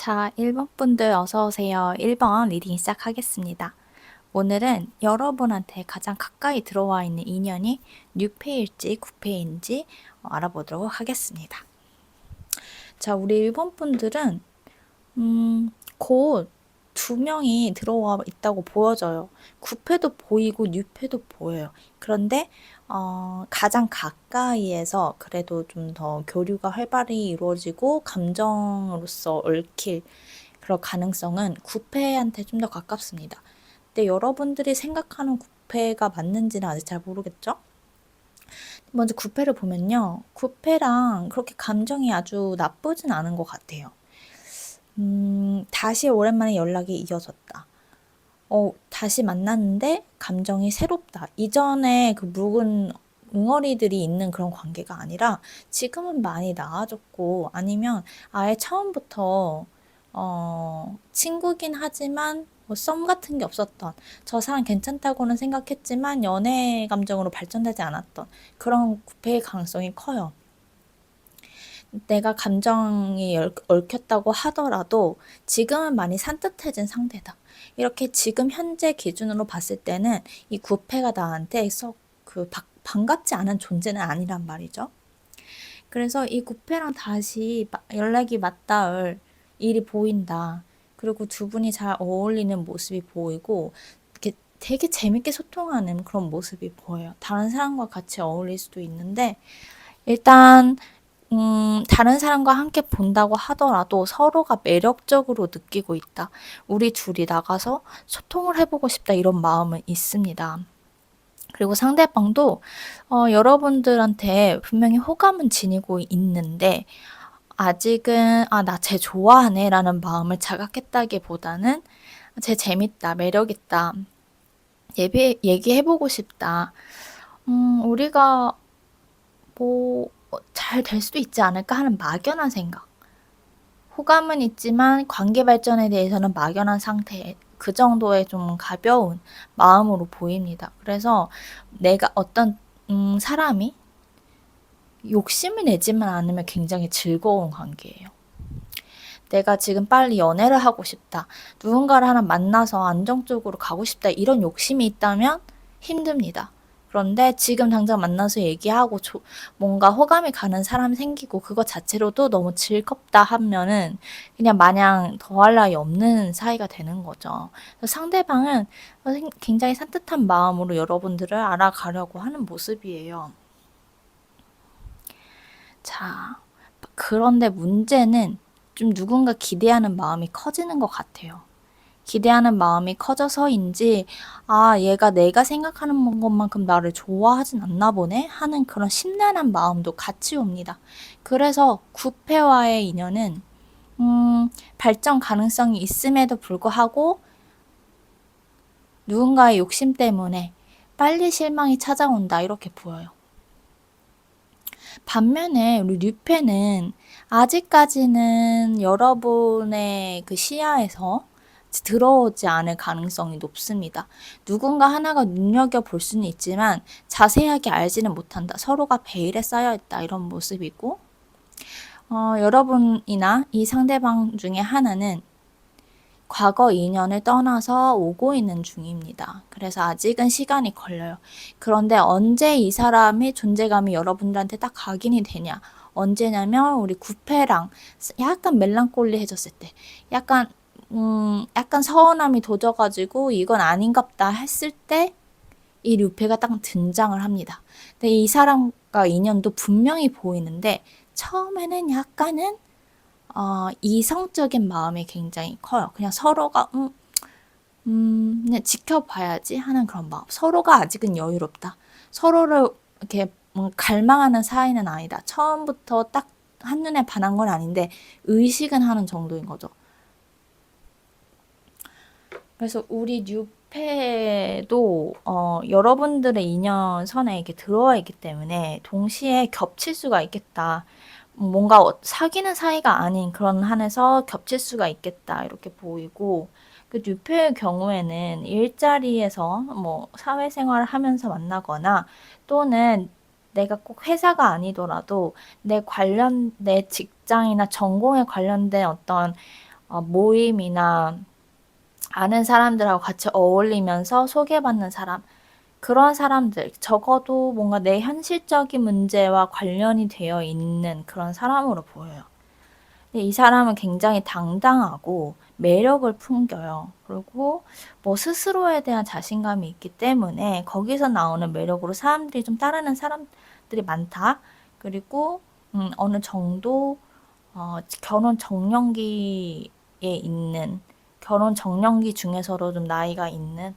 자, 1번 분들 어서 오세요. 1번 리딩 시작하겠습니다. 오늘은 여러분한테 가장 가까이 들어와 있는 인연이 뉴페일지 구페인지 알아보도록 하겠습니다. 자, 우리 1번 분들은 곧 두 명이 들어와 있다고 보여져요. 구패도 보이고 뉴패도 보여요. 그런데 가장 가까이에서 그래도 좀 더 교류가 활발히 이루어지고 감정으로서 얽힐 그럴 가능성은 구패한테 좀 더 가깝습니다. 근데 여러분들이 생각하는 구패가 맞는지는 아직 잘 모르겠죠? 먼저 구패를 보면요. 구패랑 그렇게 감정이 아주 나쁘진 않은 것 같아요. 다시 오랜만에 연락이 이어졌다. 다시 만났는데 감정이 새롭다. 이전에 그 묵은 응어리들이 있는 그런 관계가 아니라 지금은 많이 나아졌고 아니면 아예 처음부터 친구긴 하지만 뭐 썸 같은 게 없었던 저 사람 괜찮다고는 생각했지만 연애 감정으로 발전되지 않았던 그런 구패의 가능성이 커요. 내가 감정이 얽혔다고 하더라도 지금은 많이 산뜻해진 상태다. 이렇게 지금 현재 기준으로 봤을 때는 이 구패가 나한테 썩 반갑지 않은 존재는 아니란 말이죠. 그래서 이 구패랑 다시 연락이 맞닿을 일이 보인다. 그리고 두 분이 잘 어울리는 모습이 보이고 이렇게 되게 재밌게 소통하는 그런 모습이 보여요. 다른 사람과 같이 어울릴 수도 있는데 일단 다른 사람과 함께 본다고 하더라도 서로가 매력적으로 느끼고 있다. 우리 둘이 나가서 소통을 해보고 싶다. 이런 마음은 있습니다. 그리고 상대방도 여러분들한테 분명히 호감은 지니고 있는데 아직은 나 쟤 좋아하네 라는 마음을 자각했다기보다는 쟤 재밌다, 매력있다, 얘기해보고 싶다. 우리가 뭐 잘 될 수도 있지 않을까 하는 막연한 생각. 호감은 있지만 관계 발전에 대해서는 막연한 상태. 그 정도의 좀 가벼운 마음으로 보입니다. 그래서 내가 어떤 사람이 욕심을 내지만 않으면 굉장히 즐거운 관계예요. 내가 지금 빨리 연애를 하고 싶다. 누군가를 하나 만나서 안정적으로 가고 싶다. 이런 욕심이 있다면 힘듭니다. 그런데 지금 당장 만나서 얘기하고 뭔가 호감이 가는 사람이 생기고 그것 자체로도 너무 즐겁다 하면은 그냥 마냥 더할 나위 없는 사이가 되는 거죠. 상대방은 굉장히 산뜻한 마음으로 여러분들을 알아가려고 하는 모습이에요. 자, 그런데 문제는 좀 누군가 기대하는 마음이 커지는 것 같아요. 기대하는 마음이 커져서인지 얘가 내가 생각하는 것만큼 나를 좋아하진 않나 보네 하는 그런 심란한 마음도 같이 옵니다. 그래서 구패와의 인연은 발전 가능성이 있음에도 불구하고 누군가의 욕심 때문에 빨리 실망이 찾아온다 이렇게 보여요. 반면에 우리 뉴페는 아직까지는 여러분의 그 시야에서 들어오지 않을 가능성이 높습니다. 누군가 하나가 눈여겨볼 수는 있지만 자세하게 알지는 못한다. 서로가 베일에 쌓여있다. 이런 모습이고 여러분이나 이 상대방 중에 하나는 과거 인연을 떠나서 오고 있는 중입니다. 그래서 아직은 시간이 걸려요. 그런데 언제 이 사람의 존재감이 여러분들한테 딱 각인이 되냐? 언제냐면 우리 구패랑 약간 멜랑콜리해졌을 때, 약간 서운함이 도져가지고 이건 아닌갑다 했을 때 이 류페가 딱 등장을 합니다. 근데 이 사람과 인연도 분명히 보이는데 처음에는 약간은 이성적인 마음이 굉장히 커요. 그냥 서로가 그냥 지켜봐야지 하는 그런 마음. 서로가 아직은 여유롭다. 서로를 이렇게 갈망하는 사이는 아니다. 처음부터 딱 한눈에 반한 건 아닌데 의식은 하는 정도인 거죠. 그래서 우리 뉴페도 여러분들의 인연선에 이렇게 들어와 있기 때문에 동시에 겹칠 수가 있겠다. 뭔가 사귀는 사이가 아닌 그런 한에서 겹칠 수가 있겠다 이렇게 보이고 그 뉴페의 경우에는 일자리에서 뭐 사회생활을 하면서 만나거나 또는 내가 꼭 회사가 아니더라도 내 직장이나 전공에 관련된 어떤 모임이나 아는 사람들하고 같이 어울리면서 소개받는 사람, 그런 사람들, 적어도 뭔가 내 현실적인 문제와 관련이 되어 있는 그런 사람으로 보여요. 근데 이 사람은 굉장히 당당하고 매력을 풍겨요. 그리고 뭐 스스로에 대한 자신감이 있기 때문에 거기서 나오는 매력으로 사람들이 좀 따르는 사람들이 많다. 그리고 어느 정도 결혼 정년기에 있는, 결혼 정년기 중에서도 좀 나이가 있는,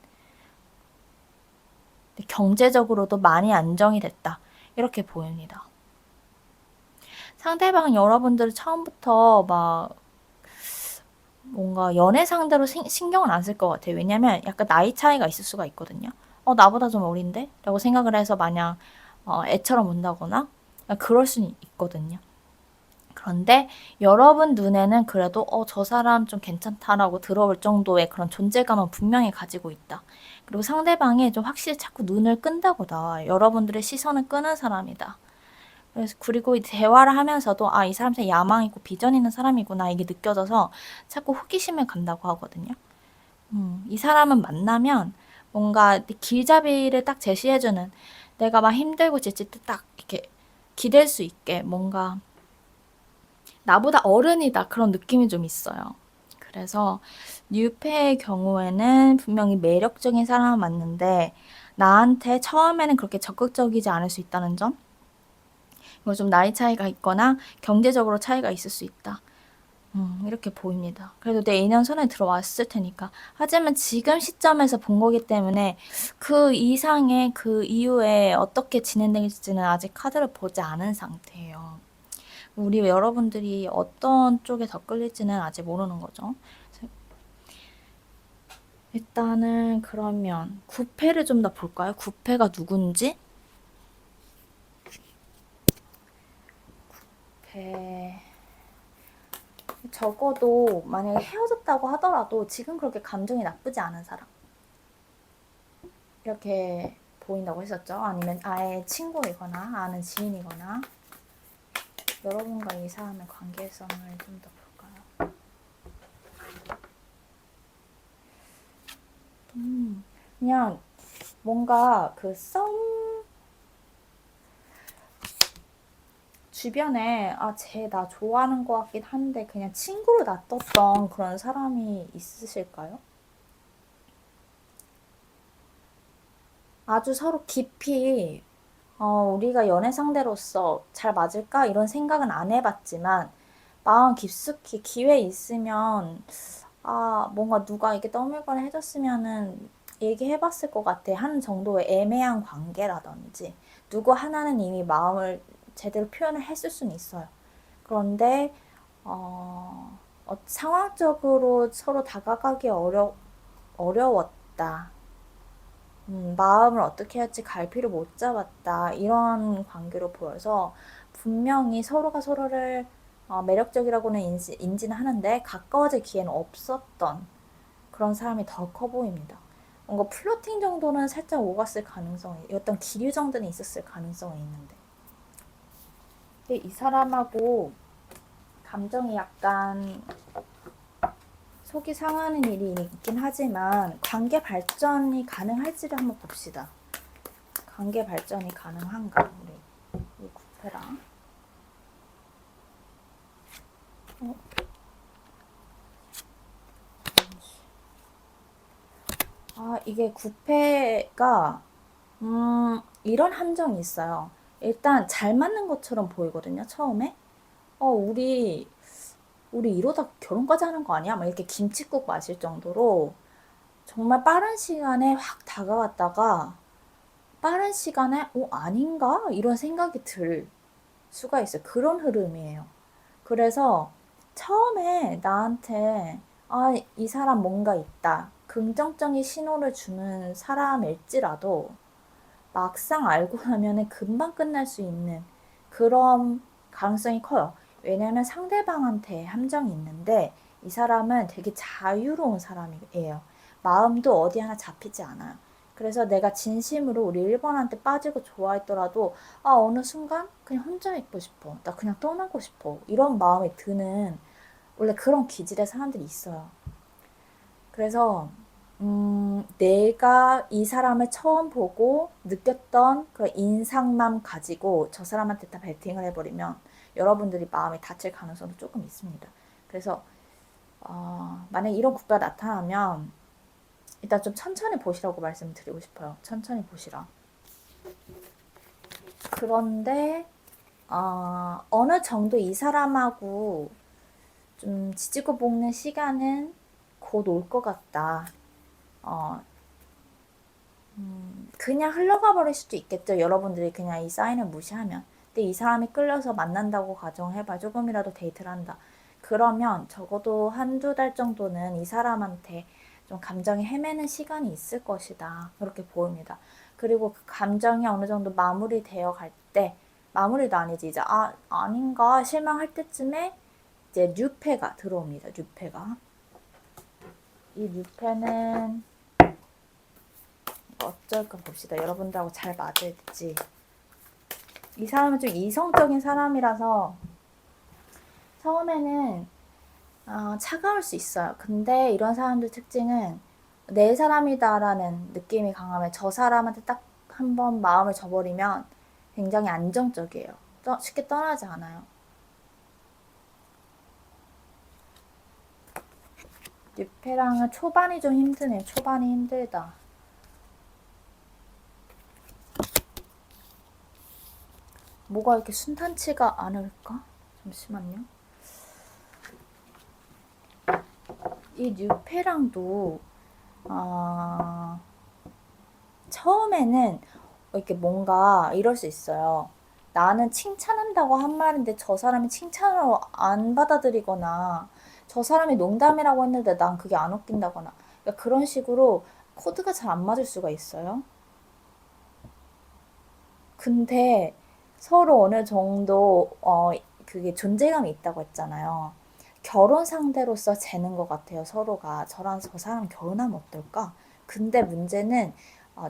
경제적으로도 많이 안정이 됐다. 이렇게 보입니다. 상대방 여러분들은 처음부터 막 뭔가 연애 상대로 신경을 안 쓸 것 같아요. 왜냐면 약간 나이 차이가 있을 수가 있거든요. 나보다 좀 어린데? 라고 생각을 해서 마냥 애처럼 본다거나 그럴 수는 있거든요. 그런데 여러분 눈에는 그래도 저 사람 좀 괜찮다라고 들어올 정도의 그런 존재감은 분명히 가지고 있다. 그리고 상대방이 좀 확실히 자꾸 눈을 끈다고 나와요. 여러분들의 시선을 끄는 사람이다. 그래서 그리고 대화를 하면서도 이 사람 진짜 야망 있고 비전 있는 사람이구나 이게 느껴져서 자꾸 호기심을 간다고 하거든요. 이 사람은 만나면 뭔가 길잡이를 딱 제시해주는, 내가 막 힘들고 지칠 때 딱 이렇게 기댈 수 있게 뭔가 나보다 어른이다 그런 느낌이 좀 있어요. 그래서 뉴페의 경우에는 분명히 매력적인 사람은 맞는데 나한테 처음에는 그렇게 적극적이지 않을 수 있다는 점, 그리고 좀 나이 차이가 있거나 경제적으로 차이가 있을 수 있다. 이렇게 보입니다. 그래도 내 인연 손에 들어왔을 테니까. 하지만 지금 시점에서 본 거기 때문에 그 이상의 그 이후에 어떻게 진행될지는 아직 카드를 보지 않은 상태예요. 우리 여러분들이 어떤 쪽에 더 끌릴지는 아직 모르는 거죠. 일단은 그러면 구패를 좀 더 볼까요? 구패가 누군지? 구패... 적어도 만약에 헤어졌다고 하더라도 지금 그렇게 감정이 나쁘지 않은 사람 이렇게 보인다고 했었죠. 아니면 아예 친구이거나 아는 지인이거나. 여러분과 이 사람의 관계성을 좀 더 볼까요? 그냥 뭔가 그 주변에 쟤 나 좋아하는 것 같긴 한데 그냥 친구로 놔뒀던 그런 사람이 있으실까요? 아주 서로 깊이 우리가 연애 상대로서 잘 맞을까? 이런 생각은 안 해봤지만 마음 깊숙이 기회 있으면 뭔가 누가 이렇게 떠밀거나 해줬으면은 얘기해봤을 것 같아 하는 정도의 애매한 관계라든지 누구 하나는 이미 마음을 제대로 표현을 했을 수는 있어요. 그런데 상황적으로 서로 다가가기 어려웠다. 마음을 어떻게 할지 갈피를 못 잡았다. 이런 관계로 보여서 분명히 서로가 서로를 매력적이라고는 인지는 하는데 가까워질 기회는 없었던 그런 사람이 더 커 보입니다. 뭔가 플러팅 정도는 살짝 오갔을 가능성이, 어떤 기류 정도는 있었을 가능성이 있는데. 근데 이 사람하고 감정이 약간 속이 상하는 일이 있긴 하지만 관계 발전이 가능할지를 한번 봅시다. 관계 발전이 가능한가 우리 이 구패랑. 이게 구패가 이런 함정이 있어요. 일단 잘 맞는 것처럼 보이거든요. 처음에 우리 이러다 결혼까지 하는 거 아니야? 막 이렇게 김칫국 마실 정도로 정말 빠른 시간에 확 다가왔다가 빠른 시간에 아닌가? 이런 생각이 들 수가 있어요. 그런 흐름이에요. 그래서 처음에 나한테 이 사람 뭔가 있다. 긍정적인 신호를 주는 사람일지라도 막상 알고 나면은 금방 끝날 수 있는 그런 가능성이 커요. 왜냐면 상대방한테 함정이 있는데 이 사람은 되게 자유로운 사람이에요. 마음도 어디 하나 잡히지 않아요. 그래서 내가 진심으로 우리 1번한테 빠지고 좋아했더라도 어느 순간 그냥 혼자 있고 싶어. 나 그냥 떠나고 싶어. 이런 마음이 드는 원래 그런 기질의 사람들이 있어요. 그래서 내가 이 사람을 처음 보고 느꼈던 그 인상만 가지고 저 사람한테 다 베팅을 해버리면 여러분들이 마음이 다칠 가능성도 조금 있습니다. 그래서 만약에 이런 국가가 나타나면 일단 좀 천천히 보시라고 말씀드리고 싶어요. 천천히 보시라. 그런데 어느 정도 이 사람하고 좀 지지고 볶는 시간은 곧 올 것 같다. 그냥 흘러가 버릴 수도 있겠죠. 여러분들이 그냥 이 사인을 무시하면. 근데 이 사람이 끌려서 만난다고 가정해봐. 조금이라도 데이트를 한다. 그러면 적어도 한두 달 정도는 이 사람한테 좀 감정이 헤매는 시간이 있을 것이다. 그렇게 보입니다. 그리고 그 감정이 어느 정도 마무리되어 갈 때, 마무리도 아니지. 이제, 아닌가 실망할 때쯤에 이제 뉴페가 들어옵니다. 뉴페가. 이 뉴페는 어쩔까 봅시다. 여러분들하고 잘 맞을지. 이 사람은 좀 이성적인 사람이라서 처음에는 차가울 수 있어요. 근데 이런 사람들 특징은 내 사람이다라는 느낌이 강하면 저 사람한테 딱 한번 마음을 줘버리면 굉장히 안정적이에요. 쉽게 떠나지 않아요. 뉴페랑은 초반이 좀 힘드네요. 초반이 힘들다. 뭐가 이렇게 순탄치가 않을까? 잠시만요. 이 뉴페랑도 처음에는 이렇게 뭔가 이럴 수 있어요. 나는 칭찬한다고 한 말인데 저 사람이 칭찬으로 안 받아들이거나 저 사람이 농담이라고 했는데 난 그게 안 웃긴다거나 그러니까 그런 식으로 코드가 잘 안 맞을 수가 있어요. 근데 서로 어느 정도 그게 존재감이 있다고 했잖아요. 결혼 상대로서 재는 것 같아요. 서로가 저랑 저 사람 결혼하면 어떨까? 근데 문제는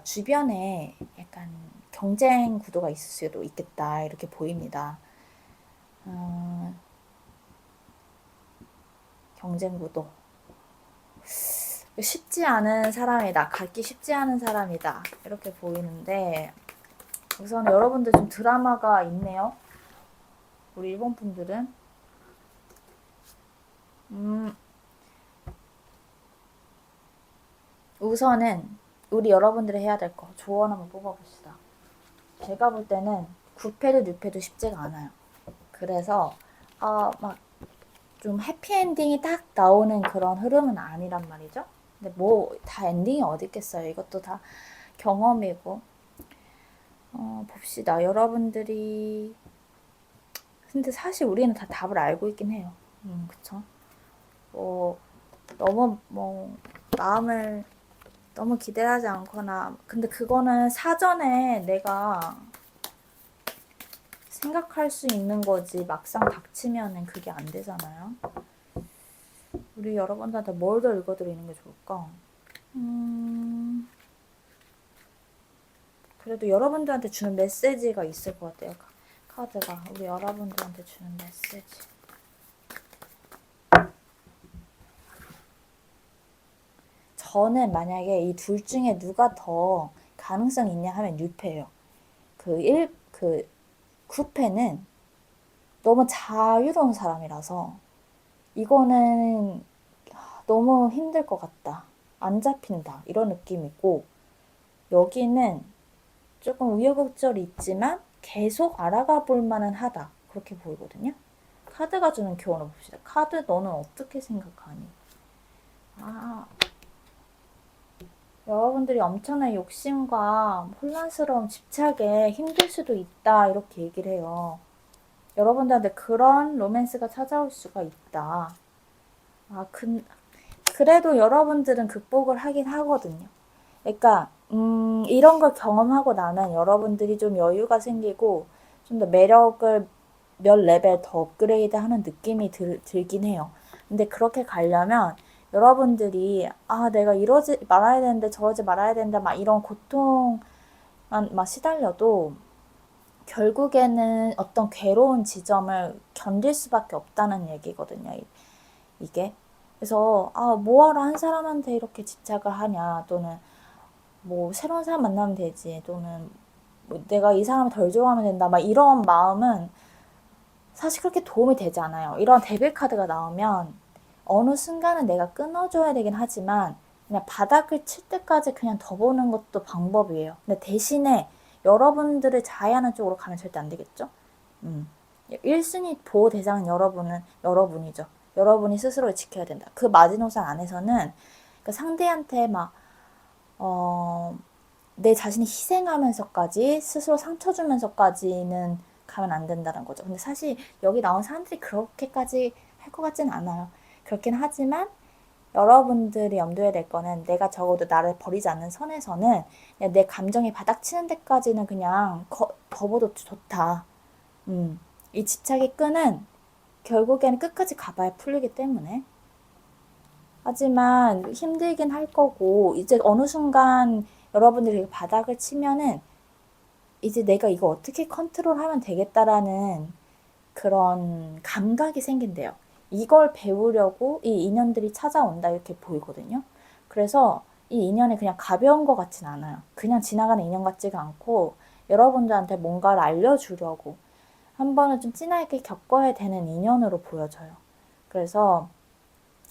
주변에 약간 경쟁 구도가 있을 수도 있겠다 이렇게 보입니다. 경쟁 구도 쉽지 않은 사람이다. 갖기 쉽지 않은 사람이다. 이렇게 보이는데 우선 여러분들 좀 드라마가 있네요. 우리 일본 분들은 우선은 우리 여러분들이 해야 될 거 조언 한번 뽑아봅시다. 제가 볼 때는 9패도 6패도 쉽지가 않아요. 그래서 막 좀 해피엔딩이 딱 나오는 그런 흐름은 아니란 말이죠. 근데 뭐 다 엔딩이 어디 있겠어요. 이것도 다 경험이고. 봅시다. 여러분들이 근데 사실 우리는 다 답을 알고 있긴 해요. 그쵸? 너무 마음을 너무 기대하지 않거나 근데 그거는 사전에 내가 생각할 수 있는 거지 막상 닥치면은 그게 안 되잖아요. 우리 여러분들한테 뭘 더 읽어드리는 게 좋을까? 그래도 여러분들한테 주는 메시지가 있을 것 같아요. 카드가 우리 여러분들한테 주는 메시지. 저는 만약에 이 둘 중에 누가 더 가능성이 있냐 하면 6패예요. 그 9패는 너무 자유로운 사람이라서 이거는 너무 힘들 것 같다. 안 잡힌다. 이런 느낌이고 여기는 조금 우여곡절이 있지만 계속 알아가 볼 만은 하다. 그렇게 보이거든요. 카드가 주는 교훈을 봅시다. 카드 너는 어떻게 생각하니? 여러분들이 엄청난 욕심과 혼란스러운 집착에 힘들 수도 있다. 이렇게 얘기를 해요. 여러분들한테 그런 로맨스가 찾아올 수가 있다. 그래도 여러분들은 극복을 하긴 하거든요. 그러니까 이런 걸 경험하고 나면 여러분들이 좀 여유가 생기고 좀 더 매력을 몇 레벨 더 업그레이드 하는 느낌이 들긴 해요. 근데 그렇게 가려면 여러분들이 내가 이러지 말아야 되는데 저러지 말아야 된다 막 이런 고통만 막 시달려도 결국에는 어떤 괴로운 지점을 견딜 수밖에 없다는 얘기거든요. 이게. 그래서 뭐하러 한 사람한테 이렇게 집착을 하냐, 또는 뭐 새로운 사람 만나면 되지, 또는 뭐 내가 이 사람을 덜 좋아하면 된다, 막 이런 마음은 사실 그렇게 도움이 되지 않아요. 이런 데빌 카드가 나오면 어느 순간은 내가 끊어줘야 되긴 하지만 그냥 바닥을 칠 때까지 그냥 더 보는 것도 방법이에요. 근데 대신에 여러분들을 자해하는 쪽으로 가면 절대 안 되겠죠? 1순위 보호 대상은 여러분이죠. 여러분이 스스로를 지켜야 된다. 그 마지노선 안에서는 그 상대한테 막, 내 자신이 희생하면서까지 스스로 상처 주면서까지는 가면 안 된다는 거죠. 근데 사실 여기 나온 사람들이 그렇게까지 할 것 같진 않아요. 그렇긴 하지만 여러분들이 염두에 낼 거는 내가 적어도 나를 버리지 않는 선에서는 그냥 내 감정이 바닥치는 데까지는 그냥 접어도 좋다. 이 집착의 끈은 결국에는 끝까지 가봐야 풀리기 때문에. 하지만 힘들긴 할 거고, 이제 어느 순간 여러분들이 바닥을 치면은 이제 내가 이거 어떻게 컨트롤하면 되겠다라는 그런 감각이 생긴대요. 이걸 배우려고 이 인연들이 찾아온다 이렇게 보이거든요. 그래서 이 인연이 그냥 가벼운 것 같진 않아요. 그냥 지나가는 인연 같지가 않고 여러분들한테 뭔가를 알려주려고 한 번은 좀 진하게 겪어야 되는 인연으로 보여져요. 그래서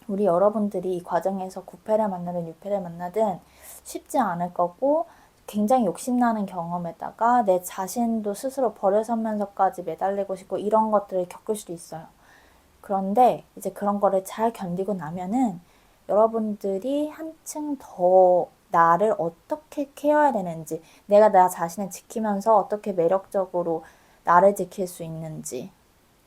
우리 여러분들이 이 과정에서 9패를 만나든 6패를 만나든 쉽지 않을 거고, 굉장히 욕심나는 경험에다가 내 자신도 스스로 버려서면서까지 매달리고 싶고 이런 것들을 겪을 수도 있어요. 그런데 이제 그런 거를 잘 견디고 나면은 여러분들이 한층 더 나를 어떻게 케어해야 되는지, 내가 나 자신을 지키면서 어떻게 매력적으로 나를 지킬 수 있는지,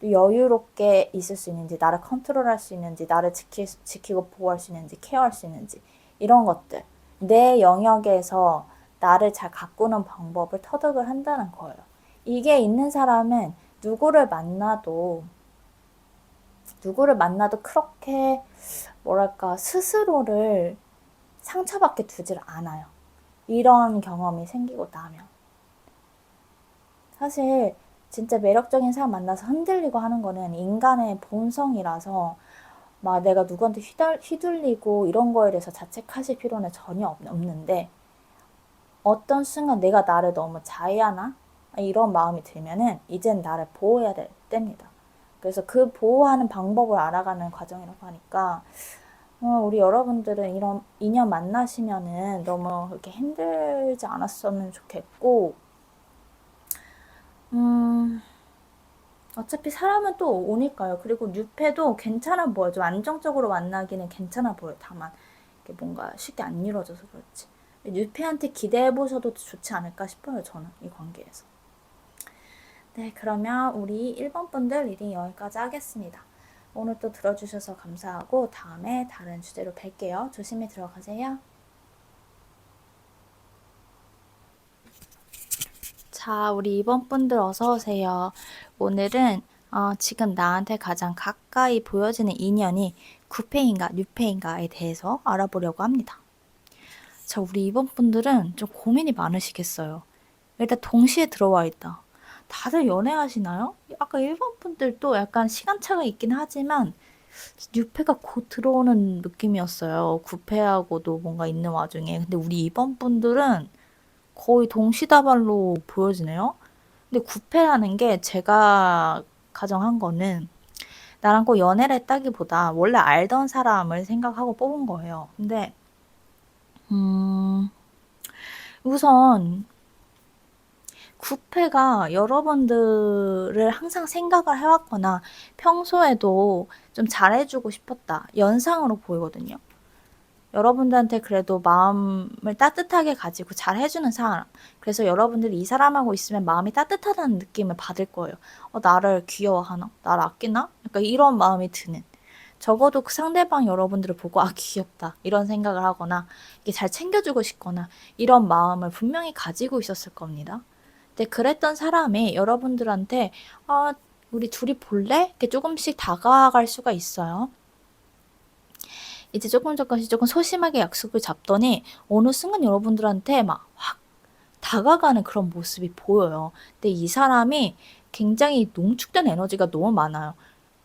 또 여유롭게 있을 수 있는지, 나를 컨트롤할 수 있는지, 나를 지키고 보호할 수 있는지, 케어할 수 있는지, 이런 것들, 내 영역에서 나를 잘 가꾸는 방법을 터득을 한다는 거예요. 이게 있는 사람은 누구를 만나도 그렇게 뭐랄까 스스로를 상처받게 두질 않아요. 이런 경험이 생기고 나면. 사실 진짜 매력적인 사람 만나서 흔들리고 하는 거는 인간의 본성이라서 막 내가 누구한테 휘둘리고 이런 거에 대해서 자책하실 필요는 전혀 없는데, 어떤 순간 내가 나를 너무 자해하나? 이런 마음이 들면은 이젠 나를 보호해야 될 때입니다. 그래서 그 보호하는 방법을 알아가는 과정이라고 하니까 우리 여러분들은 이런 인연 만나시면은 너무 그렇게 힘들지 않았으면 좋겠고, 어차피 사람은 또 오니까요. 그리고 뉴페도 괜찮아 보여. 좀 안정적으로 만나기는 괜찮아 보여. 다만 이게 뭔가 쉽게 안 이루어져서 그렇지. 뉴페한테 기대해 보셔도 좋지 않을까 싶어요. 저는 이 관계에서. 네, 그러면 우리 1번 분들 리딩 여기까지 하겠습니다. 오늘 또 들어주셔서 감사하고 다음에 다른 주제로 뵐게요. 조심히 들어가세요. 자, 우리 2번 분들 어서 오세요. 오늘은 지금 나한테 가장 가까이 보여지는 인연이 9패인가 뉴패인가에 대해서 알아보려고 합니다. 자, 우리 2번 분들은 좀 고민이 많으시겠어요. 일단 동시에 들어와 있다. 다들 연애하시나요? 아까 1번 분들도 약간 시간차가 있긴 하지만 뉴패가 곧 들어오는 느낌이었어요. 9패하고도 뭔가 있는 와중에. 근데 우리 2번 분들은 거의 동시다발로 보여지네요. 근데 9패라는 게 제가 가정한 거는 나랑 꼭 연애를 했다기보다 원래 알던 사람을 생각하고 뽑은 거예요. 근데 우선 9패가 여러분들을 항상 생각을 해왔거나 평소에도 좀 잘해주고 싶었다. 연상으로 보이거든요. 여러분들한테 그래도 마음을 따뜻하게 가지고 잘 해주는 사람. 그래서 여러분들이 이 사람하고 있으면 마음이 따뜻하다는 느낌을 받을 거예요. 나를 귀여워하나? 나를 아끼나? 약간 이런 마음이 드는. 적어도 그 상대방 여러분들을 보고 귀엽다 이런 생각을 하거나 이게 잘 챙겨주고 싶거나 이런 마음을 분명히 가지고 있었을 겁니다. 근데 그랬던 사람이 여러분들한테 우리 둘이 볼래? 이렇게 조금씩 다가갈 수가 있어요. 이제 조금씩 조금 소심하게 약속을 잡더니 어느 순간 여러분들한테 막 확 다가가는 그런 모습이 보여요. 근데 이 사람이 굉장히 농축된 에너지가 너무 많아요.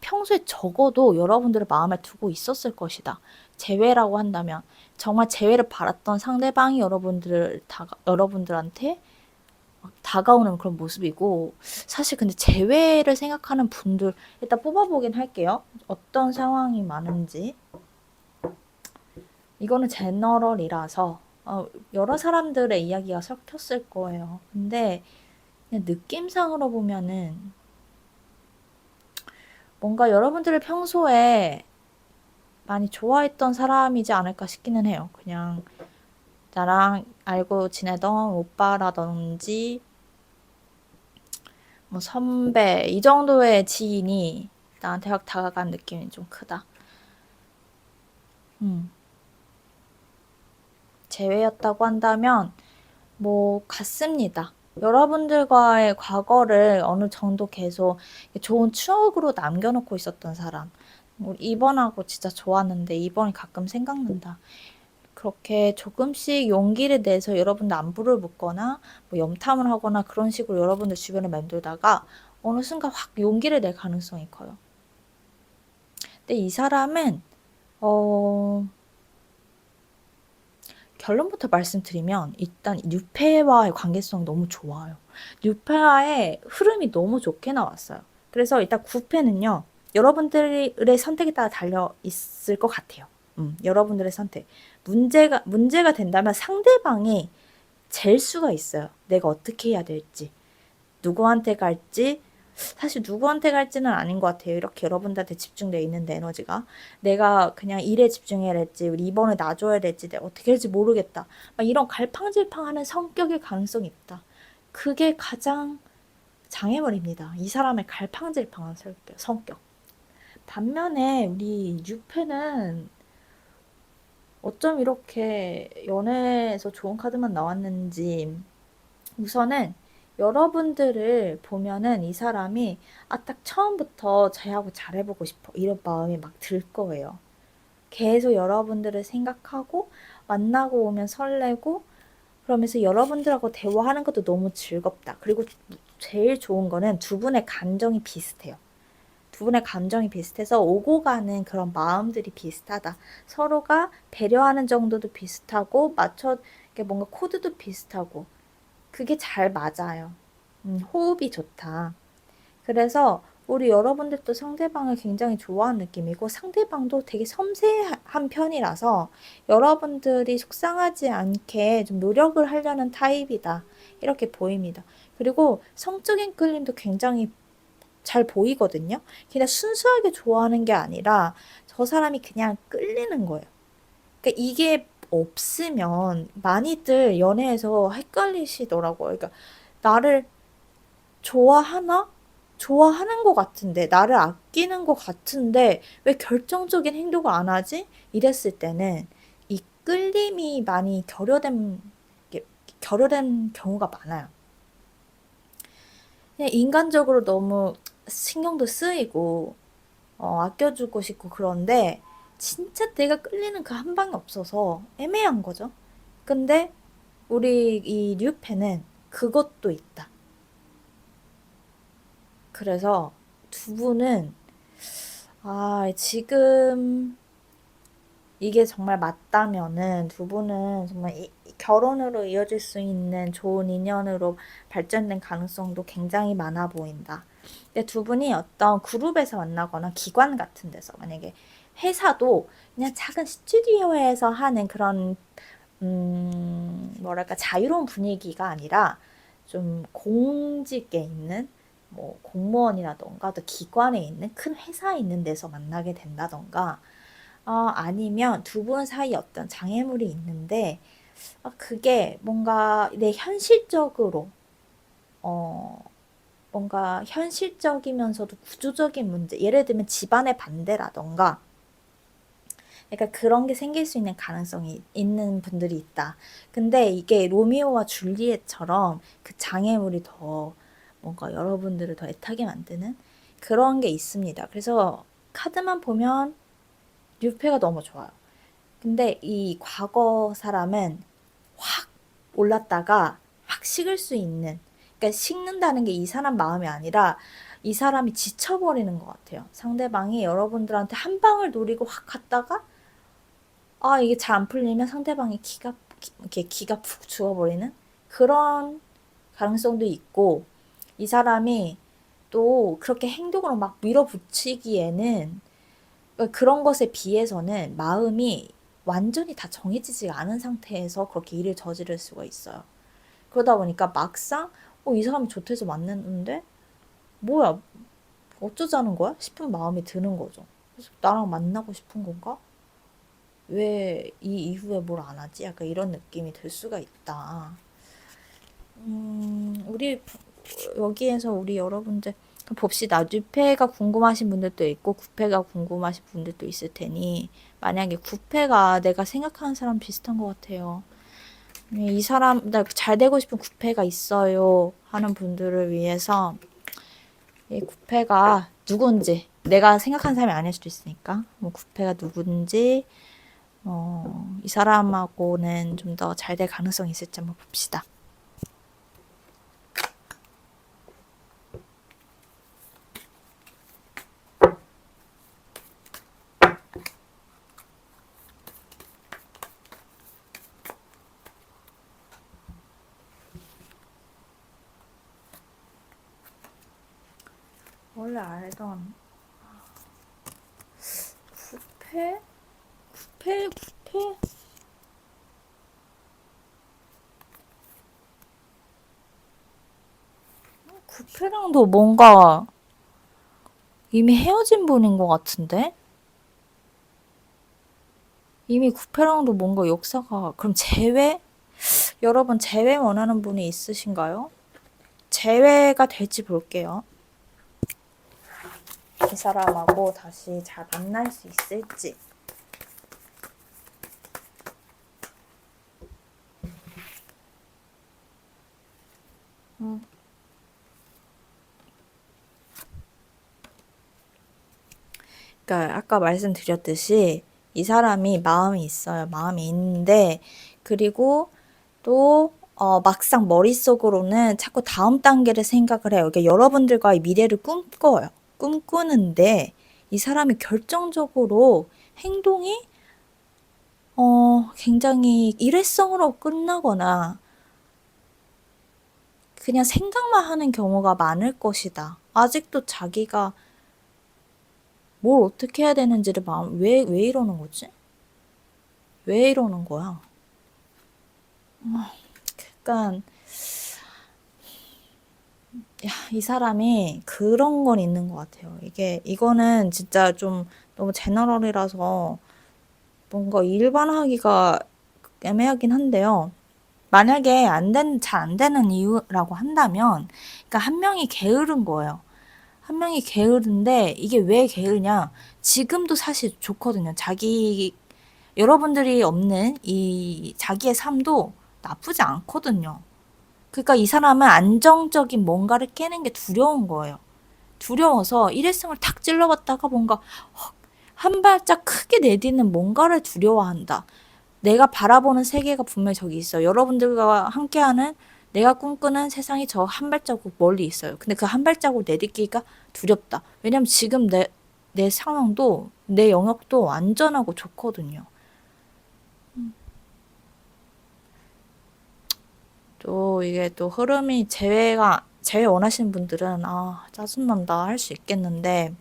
평소에 적어도 여러분들의 마음에 두고 있었을 것이다. 재회라고 한다면 정말 재회를 바랐던 상대방이 여러분들한테 다가오는 그런 모습이고, 사실 근데 재회를 생각하는 분들 일단 뽑아보긴 할게요. 어떤 상황이 많은지. 이거는 제너럴이라서 여러 사람들의 이야기가 섞였을 거예요. 근데 그냥 느낌상으로 보면은 뭔가 여러분들을 평소에 많이 좋아했던 사람이지 않을까 싶기는 해요. 그냥 나랑 알고 지내던 오빠라든지 뭐 선배 이 정도의 지인이 나한테 확 다가간 느낌이 좀 크다. 재회였다고 한다면 뭐 같습니다. 여러분들과의 과거를 어느 정도 계속 좋은 추억으로 남겨놓고 있었던 사람. 우리 이번하고 진짜 좋았는데 이번이 가끔 생각난다. 그렇게 조금씩 용기를 내서 여러분들 안부를 묻거나 뭐 염탐을 하거나 그런 식으로 여러분들 주변에 맴돌다가 어느 순간 확 용기를 낼 가능성이 커요. 근데 이 사람은 결론부터 말씀드리면 일단 뉴페와의 관계성이 너무 좋아요. 뉴페와의 흐름이 너무 좋게 나왔어요. 그래서 일단 9패는요. 여러분들의 선택에 따라 달려 있을 것 같아요. 여러분들의 선택. 문제가 된다면 상대방이 잴 수가 있어요. 내가 어떻게 해야 될지. 누구한테 갈지. 사실 누구한테 갈지는 아닌 것 같아요. 이렇게 여러분들한테 집중되어 있는데 에너지가. 내가 그냥 일에 집중해야 될지, 우리 이번에 놔줘야 될지, 내가 어떻게 할지 모르겠다. 막 이런 갈팡질팡하는 성격의 가능성이 있다. 그게 가장 장애물입니다. 이 사람의 갈팡질팡한 성격. 반면에 우리 유패는 어쩜 이렇게 연애에서 좋은 카드만 나왔는지, 우선은 여러분들을 보면은 이 사람이 딱 처음부터 저하고 잘해보고 싶어 이런 마음이 막 들 거예요. 계속 여러분들을 생각하고 만나고 오면 설레고 그러면서 여러분들하고 대화하는 것도 너무 즐겁다. 그리고 제일 좋은 거는 두 분의 감정이 비슷해요. 두 분의 감정이 비슷해서 오고 가는 그런 마음들이 비슷하다. 서로가 배려하는 정도도 비슷하고 뭔가 코드도 비슷하고 그게 잘 맞아요. 호흡이 좋다. 그래서 우리 여러분들도 상대방을 굉장히 좋아하는 느낌이고 상대방도 되게 섬세한 편이라서 여러분들이 속상하지 않게 좀 노력을 하려는 타입이다. 이렇게 보입니다. 그리고 성적인 끌림도 굉장히 잘 보이거든요. 그냥 순수하게 좋아하는 게 아니라 저 사람이 그냥 끌리는 거예요. 그러니까 이게 없으면 많이들 연애에서 헷갈리시더라고요. 그러니까 나를 좋아하나? 좋아하는 것 같은데, 나를 아끼는 것 같은데, 왜 결정적인 행동을 안 하지? 이랬을 때는 이 끌림이 많이 결여된 경우가 많아요. 그냥 인간적으로 너무 신경도 쓰이고, 아껴주고 싶고 그런데, 진짜 내가 끌리는 그 한 방이 없어서 애매한 거죠. 근데 우리 이 뉴페는 그것도 있다. 그래서 두 분은 지금 이게 정말 맞다면은 두 분은 정말 결혼으로 이어질 수 있는 좋은 인연으로 발전된 가능성도 굉장히 많아 보인다. 근데 두 분이 어떤 그룹에서 만나거나 기관 같은 데서 만약에 회사도 그냥 작은 스튜디오에서 하는 그런 뭐랄까 자유로운 분위기가 아니라 좀 공직에 있는 뭐 공무원이라던가 또 기관에 있는 큰 회사에 있는 데서 만나게 된다던가 아니면 두 분 사이 어떤 장애물이 있는데 그게 뭔가 내 현실적으로 뭔가 현실적이면서도 구조적인 문제 예를 들면 집안의 반대라던가 그러니까 그런 게 생길 수 있는 가능성이 있는 분들이 있다. 근데 이게 로미오와 줄리엣처럼 그 장애물이 더 뭔가 여러분들을 더 애타게 만드는 그런 게 있습니다. 그래서 카드만 보면 뉴페가 너무 좋아요. 근데 이 과거 사람은 확 올랐다가 확 식을 수 있는 그러니까 식는다는 게 이 사람 마음이 아니라 이 사람이 지쳐버리는 것 같아요. 상대방이 여러분들한테 한 방을 노리고 확 갔다가 이게 잘 안 풀리면 상대방이 이렇게 기가 푹 죽어버리는 그런 가능성도 있고, 이 사람이 또 그렇게 행동으로 막 밀어붙이기에는 그런 것에 비해서는 마음이 완전히 다 정해지지가 않은 상태에서 그렇게 일을 저지를 수가 있어요. 그러다 보니까 막상 이 사람이 좋대서 만났는데 뭐야 어쩌자는 거야 싶은 마음이 드는 거죠. 그래서 나랑 만나고 싶은 건가? 왜 이 이후에 뭘 안 하지? 약간 이런 느낌이 들 수가 있다. 우리 여기에서 우리 여러분들 봅시다. 뉴페가 궁금하신 분들도 있고 구페가 궁금하신 분들도 있을 테니, 만약에 구페가 내가 생각하는 사람 비슷한 것 같아요. 이 사람 나 잘 되고 싶은 구페가 있어요 하는 분들을 위해서 이 구페가 누군지, 내가 생각하는 사람이 아닐 수도 있으니까 뭐 구페가 누군지 이 사람하고는 좀 더 잘 될 가능성이 있을지 한번 봅시다. 원래 알던 구페? 구페? 구페랑도 뭔가 이미 헤어진 분인 것 같은데? 이미 구페랑도 뭔가 역사가, 그럼 재회? 여러분 재회 원하는 분이 있으신가요? 재회가 될지 볼게요. 이 사람하고 다시 잘 만날 수 있을지. 그러니까 아까 말씀드렸듯이 이 사람이 마음이 있어요. 마음이 있는데, 그리고 또 막상 머릿속으로는 자꾸 다음 단계를 생각을 해요. 그러니까 여러분들과의 미래를 꿈꿔요. 꿈꾸는데 이 사람이 결정적으로 행동이 굉장히 일회성으로 끝나거나 그냥 생각만 하는 경우가 많을 것이다. 아직도 자기가 뭘 어떻게 해야 되는지를 왜 이러는 거지? 왜 이러는 거야? 그러니까 이 사람이 그런 건 있는 것 같아요. 이거는 진짜 좀 너무 제너럴이라서 뭔가 일반화하기가 애매하긴 한데요. 만약에 잘 안 되는 이유라고 한다면, 그러니까 한 명이 게으른 거예요. 한 명이 게으른데 이게 왜 게으르냐? 지금도 사실 좋거든요. 여러분들이 없는 이 자기의 삶도 나쁘지 않거든요. 그러니까 이 사람은 안정적인 뭔가를 깨는 게 두려운 거예요. 두려워서 일회성을 탁 찔러봤다가 뭔가 한 발짝 크게 내딛는 뭔가를 두려워한다. 내가 바라보는 세계가 분명히 저기 있어요. 여러분들과 함께하는 내가 꿈꾸는 세상이 저 한 발자국 멀리 있어요. 근데 그 한 발자국 내딛기가 두렵다. 왜냐면 지금 내 상황도 내 영역도 안전하고 좋거든요. 또 이게 또 흐름이 재회 원하시는 분들은 짜증난다 할 수 있겠는데,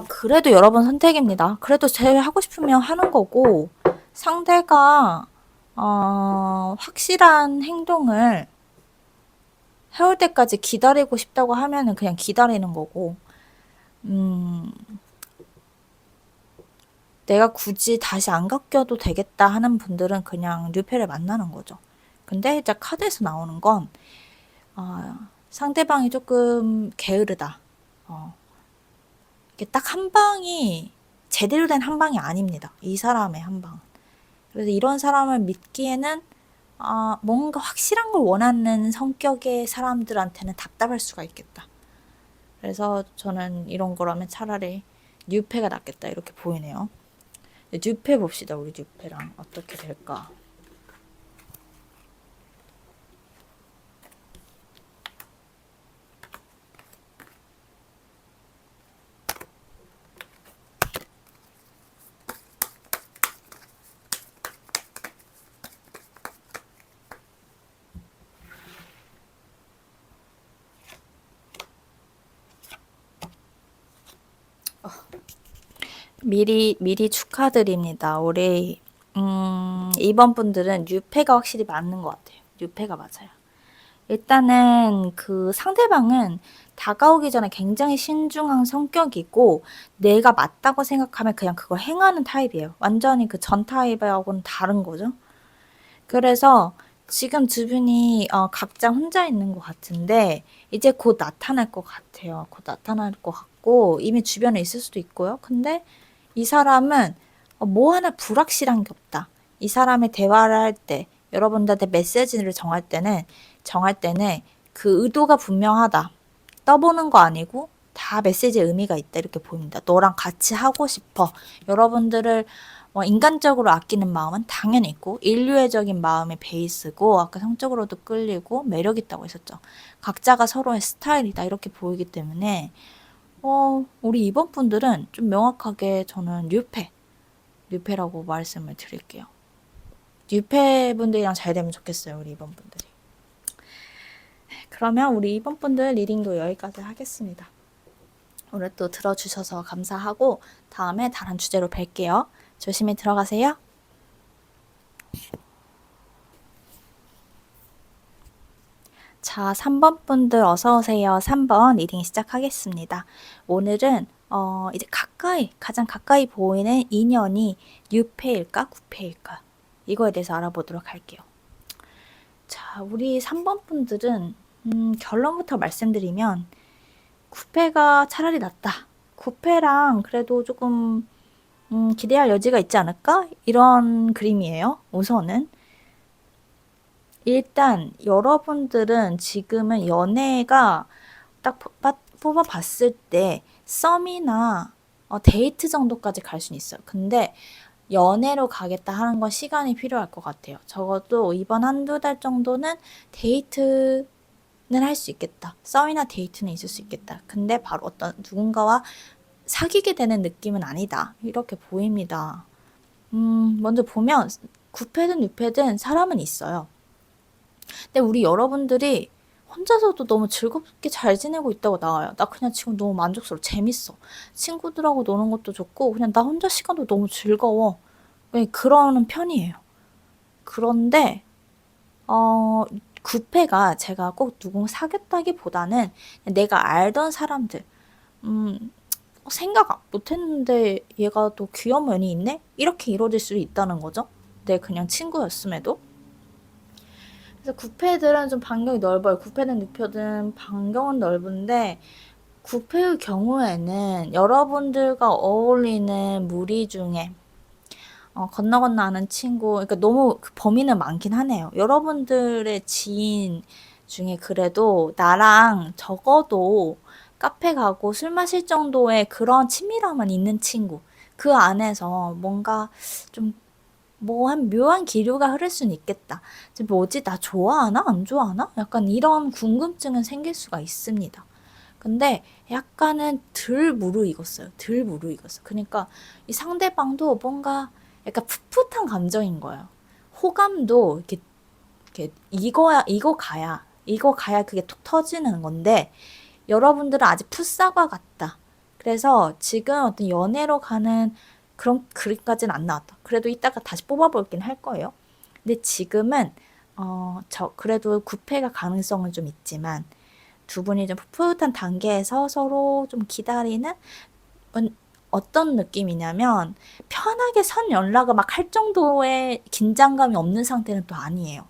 그래도 여러분 선택입니다. 그래도 재회하고 싶으면 하는 거고, 상대가 확실한 행동을 해올 때까지 기다리고 싶다고 하면은 그냥 기다리는 거고, 내가 굳이 다시 안 꺾여도 되겠다 하는 분들은 그냥 뉴페를 만나는 거죠. 근데 이제 카드에서 나오는 건 상대방이 조금 게으르다. 이게 딱 한 방이 제대로 된 한 방이 아닙니다. 이 사람의 한 방. 그래서 이런 사람을 믿기에는 뭔가 확실한 걸 원하는 성격의 사람들한테는 답답할 수가 있겠다. 그래서 저는 이런 거라면 차라리 뉴페가 낫겠다 이렇게 보이네요. 뉴페 봅시다. 우리 뉴페랑 어떻게 될까? 미리 축하드립니다. 우리 이번 분들은 뉴페가 확실히 맞는 것 같아요. 뉴페가 맞아요. 일단은 그 상대방은 다가오기 전에 굉장히 신중한 성격이고 내가 맞다고 생각하면 그냥 그걸 행하는 타입이에요. 완전히 그 전 타입하고는 다른 거죠. 그래서 지금 주변이 각자 혼자 있는 것 같은데 이제 곧 나타날 것 같아요. 곧 나타날 것 같고 이미 주변에 있을 수도 있고요. 근데 이 사람은 뭐 하나 불확실한 게 없다. 이 사람의 대화를 할 때 여러분들한테 메시지를 정할 때는 그 의도가 분명하다. 떠보는 거 아니고 다 메시지에 의미가 있다 이렇게 보입니다. 너랑 같이 하고 싶어. 여러분들을 인간적으로 아끼는 마음은 당연히 있고 인류애적인 마음의 베이스고 아까 성적으로도 끌리고 매력 있다고 했었죠. 각자가 서로의 스타일이다 이렇게 보이기 때문에 우리 이번 분들은 좀 명확하게 저는 뉴페라고 말씀을 드릴게요. 뉴페 분들이랑 잘 되면 좋겠어요. 우리 이번 분들이. 그러면 우리 이번 분들 리딩도 여기까지 하겠습니다. 오늘 또 들어주셔서 감사하고 다음에 다른 주제로 뵐게요. 조심히 들어가세요. 자, 3번 분들 어서오세요. 3번 리딩 시작하겠습니다. 오늘은 이제 가장 가까이 보이는 인연이 뉴페일까 9페일까 이거에 대해서 알아보도록 할게요. 자, 우리 3번 분들은 결론부터 말씀드리면 9페가 차라리 낫다. 9페랑 그래도 조금 기대할 여지가 있지 않을까? 이런 그림이에요. 우선은. 일단 여러분들은 지금은 연애가 딱 뽑아봤을 때 썸이나 데이트 정도까지 갈 수는 있어요. 근데 연애로 가겠다 하는 건 시간이 필요할 것 같아요. 적어도 이번 한두 달 정도는 데이트는 할 수 있겠다. 썸이나 데이트는 있을 수 있겠다. 근데 바로 어떤 누군가와 사귀게 되는 느낌은 아니다. 이렇게 보입니다. 먼저 보면 9패든 6패든 사람은 있어요. 근데 우리 여러분들이 혼자서도 너무 즐겁게 잘 지내고 있다고 나와요. 나 그냥 지금 너무 만족스러워. 재밌어. 친구들하고 노는 것도 좋고 그냥 나 혼자 시간도 너무 즐거워. 그러는 편이에요. 그런데 9패가 제가 꼭 누군가 사귀었다기보다는 내가 알던 사람들 생각 못했는데 얘가 또 귀여운 면이 있네? 이렇게 이루어질 수 있다는 거죠. 내 그냥 친구였음에도. 그래서 9패들은 좀 반경이 넓어요. 9패든 6패든 반경은 넓은데 9패의 경우에는 여러분들과 어울리는 무리 중에 건너 아는 친구, 그러니까 너무 그 범위는 많긴 하네요. 여러분들의 지인 중에 그래도 나랑 적어도 카페 가고 술 마실 정도의 그런 친밀함은 있는 친구. 그 안에서 뭔가 좀 뭐 한 묘한 기류가 흐를 수는 있겠다. 뭐지? 나 좋아하나? 안 좋아하나? 약간 이런 궁금증은 생길 수가 있습니다. 근데 약간은 덜 무르익었어요. 덜 무르익었어. 그러니까 이 상대방도 뭔가 약간 풋풋한 감정인 거예요. 호감도 이렇게 이거 가야 그게 툭 터지는 건데 여러분들은 아직 풋사과 같다. 그래서 지금 어떤 연애로 가는 그런 그림까지는 안 나왔다. 그래도 이따가 다시 뽑아볼긴 할 거예요. 근데 지금은 그래도 9패가 가능성은 좀 있지만 두 분이 좀 풋풋한 단계에서 서로 좀 기다리는 어떤 느낌이냐면 편하게 선 연락을 막 할 정도의 긴장감이 없는 상태는 또 아니에요.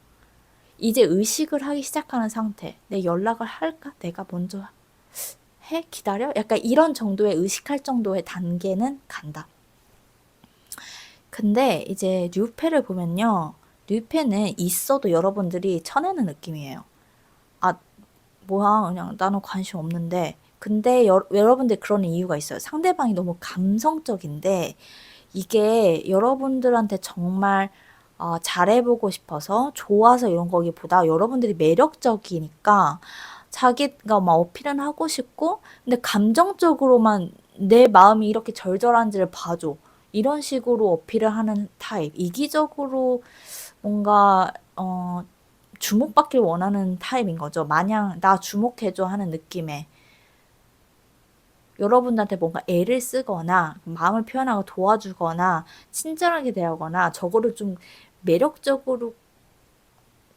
이제 의식을 하기 시작하는 상태. 내 연락을 할까? 내가 먼저 해? 기다려? 약간 이런 정도의 의식할 정도의 단계는 간다. 근데 이제 뉴페를 보면요. 뉴페는 있어도 여러분들이 쳐내는 느낌이에요. 아, 뭐야, 그냥 나는 관심 없는데. 근데 여러분들 그런 이유가 있어요. 상대방이 너무 감성적인데, 이게 여러분들한테 정말 잘해보고 싶어서 좋아서 이런 거기보다 여러분들이 매력적이니까 자기가 막 어필은 하고 싶고, 근데 감정적으로만 내 마음이 이렇게 절절한지를 봐줘. 이런 식으로 어필을 하는 타입. 이기적으로 뭔가, 주목받길 원하는 타입인 거죠. 마냥 나 주목해줘 하는 느낌의. 여러분들한테 뭔가 애를 쓰거나 마음을 표현하고 도와주거나 친절하게 대하거나 저거를 좀 매력적으로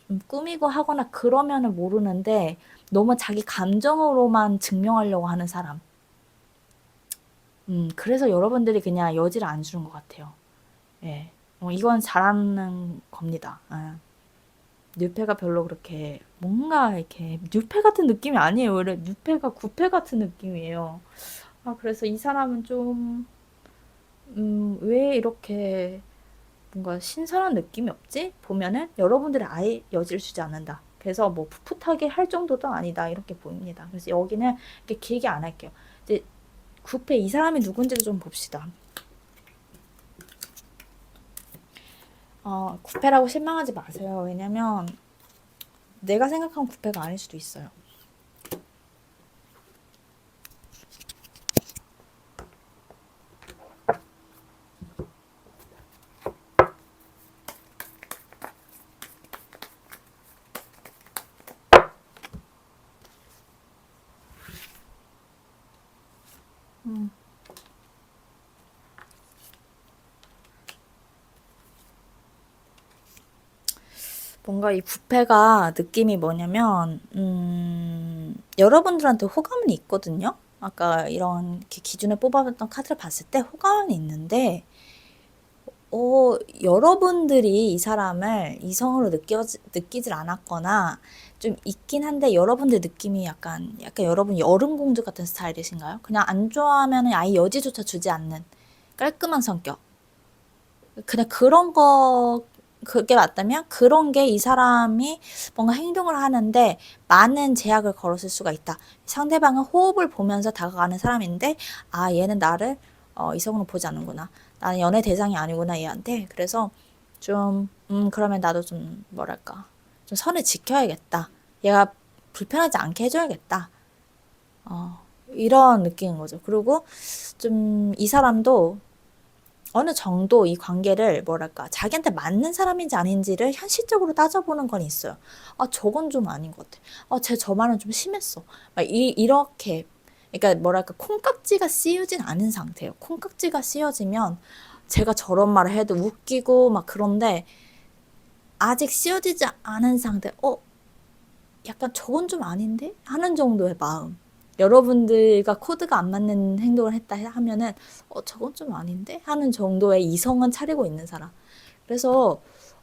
좀 꾸미고 하거나 그러면은 모르는데 너무 자기 감정으로만 증명하려고 하는 사람. 그래서 여러분들이 그냥 여지를 안 주는 것 같아요. 예. 이건 잘하는 겁니다. 예. 뉴페가 별로 그렇게 뭔가 이렇게 뉴페 같은 느낌이 아니에요. 원래 뉴페가 구페 같은 느낌이에요. 그래서 이 사람은 좀, 왜 이렇게 뭔가 신선한 느낌이 없지? 보면은 여러분들이 아예 여지를 주지 않는다. 그래서 뭐 풋풋하게 할 정도도 아니다. 이렇게 보입니다. 그래서 여기는 이렇게 길게 안 할게요. 이제 구페 이 사람이 누군지를 좀 봅시다. 구패라고 실망하지 마세요. 왜냐면 내가 생각한 구패가 아닐 수도 있어요. 뭔가 이 구패가 느낌이 뭐냐면, 여러분들한테 호감은 있거든요? 아까 이런 이렇게 기준에 뽑아봤던 카드를 봤을 때 호감은 있는데, 여러분들이 이 사람을 이성으로 느끼질 않았거나, 좀 있긴 한데, 여러분들 느낌이 약간 여러분 여름공주 같은 스타일이신가요? 그냥 안 좋아하면 아예 여지조차 주지 않는 깔끔한 성격. 그냥 그런 거, 그게 맞다면 그런 게 이 사람이 뭔가 행동을 하는데 많은 제약을 걸었을 수가 있다. 상대방은 호흡을 보면서 다가가는 사람인데, 얘는 나를 이성으로 보지 않는구나. 나는 연애 대상이 아니구나, 얘한테. 그래서 좀, 그러면 나도 좀, 뭐랄까, 좀 선을 지켜야겠다. 얘가 불편하지 않게 해줘야겠다. 이런 느낌인 거죠. 그리고 좀 이 사람도 어느 정도 이 관계를 뭐랄까 자기한테 맞는 사람인지 아닌지를 현실적으로 따져보는 건 있어요. 저건 좀 아닌 것 같아. 쟤 저 말은 좀 심했어. 막 이렇게 그러니까 뭐랄까 콩깍지가 씌우진 않은 상태예요. 콩깍지가 씌워지면 제가 저런 말을 해도 웃기고 막 그런데 아직 씌워지지 않은 상태. 약간 저건 좀 아닌데? 하는 정도의 마음. 여러분들과 코드가 안 맞는 행동을 했다 하면은, 저건 좀 아닌데? 하는 정도의 이성은 차리고 있는 사람. 그래서,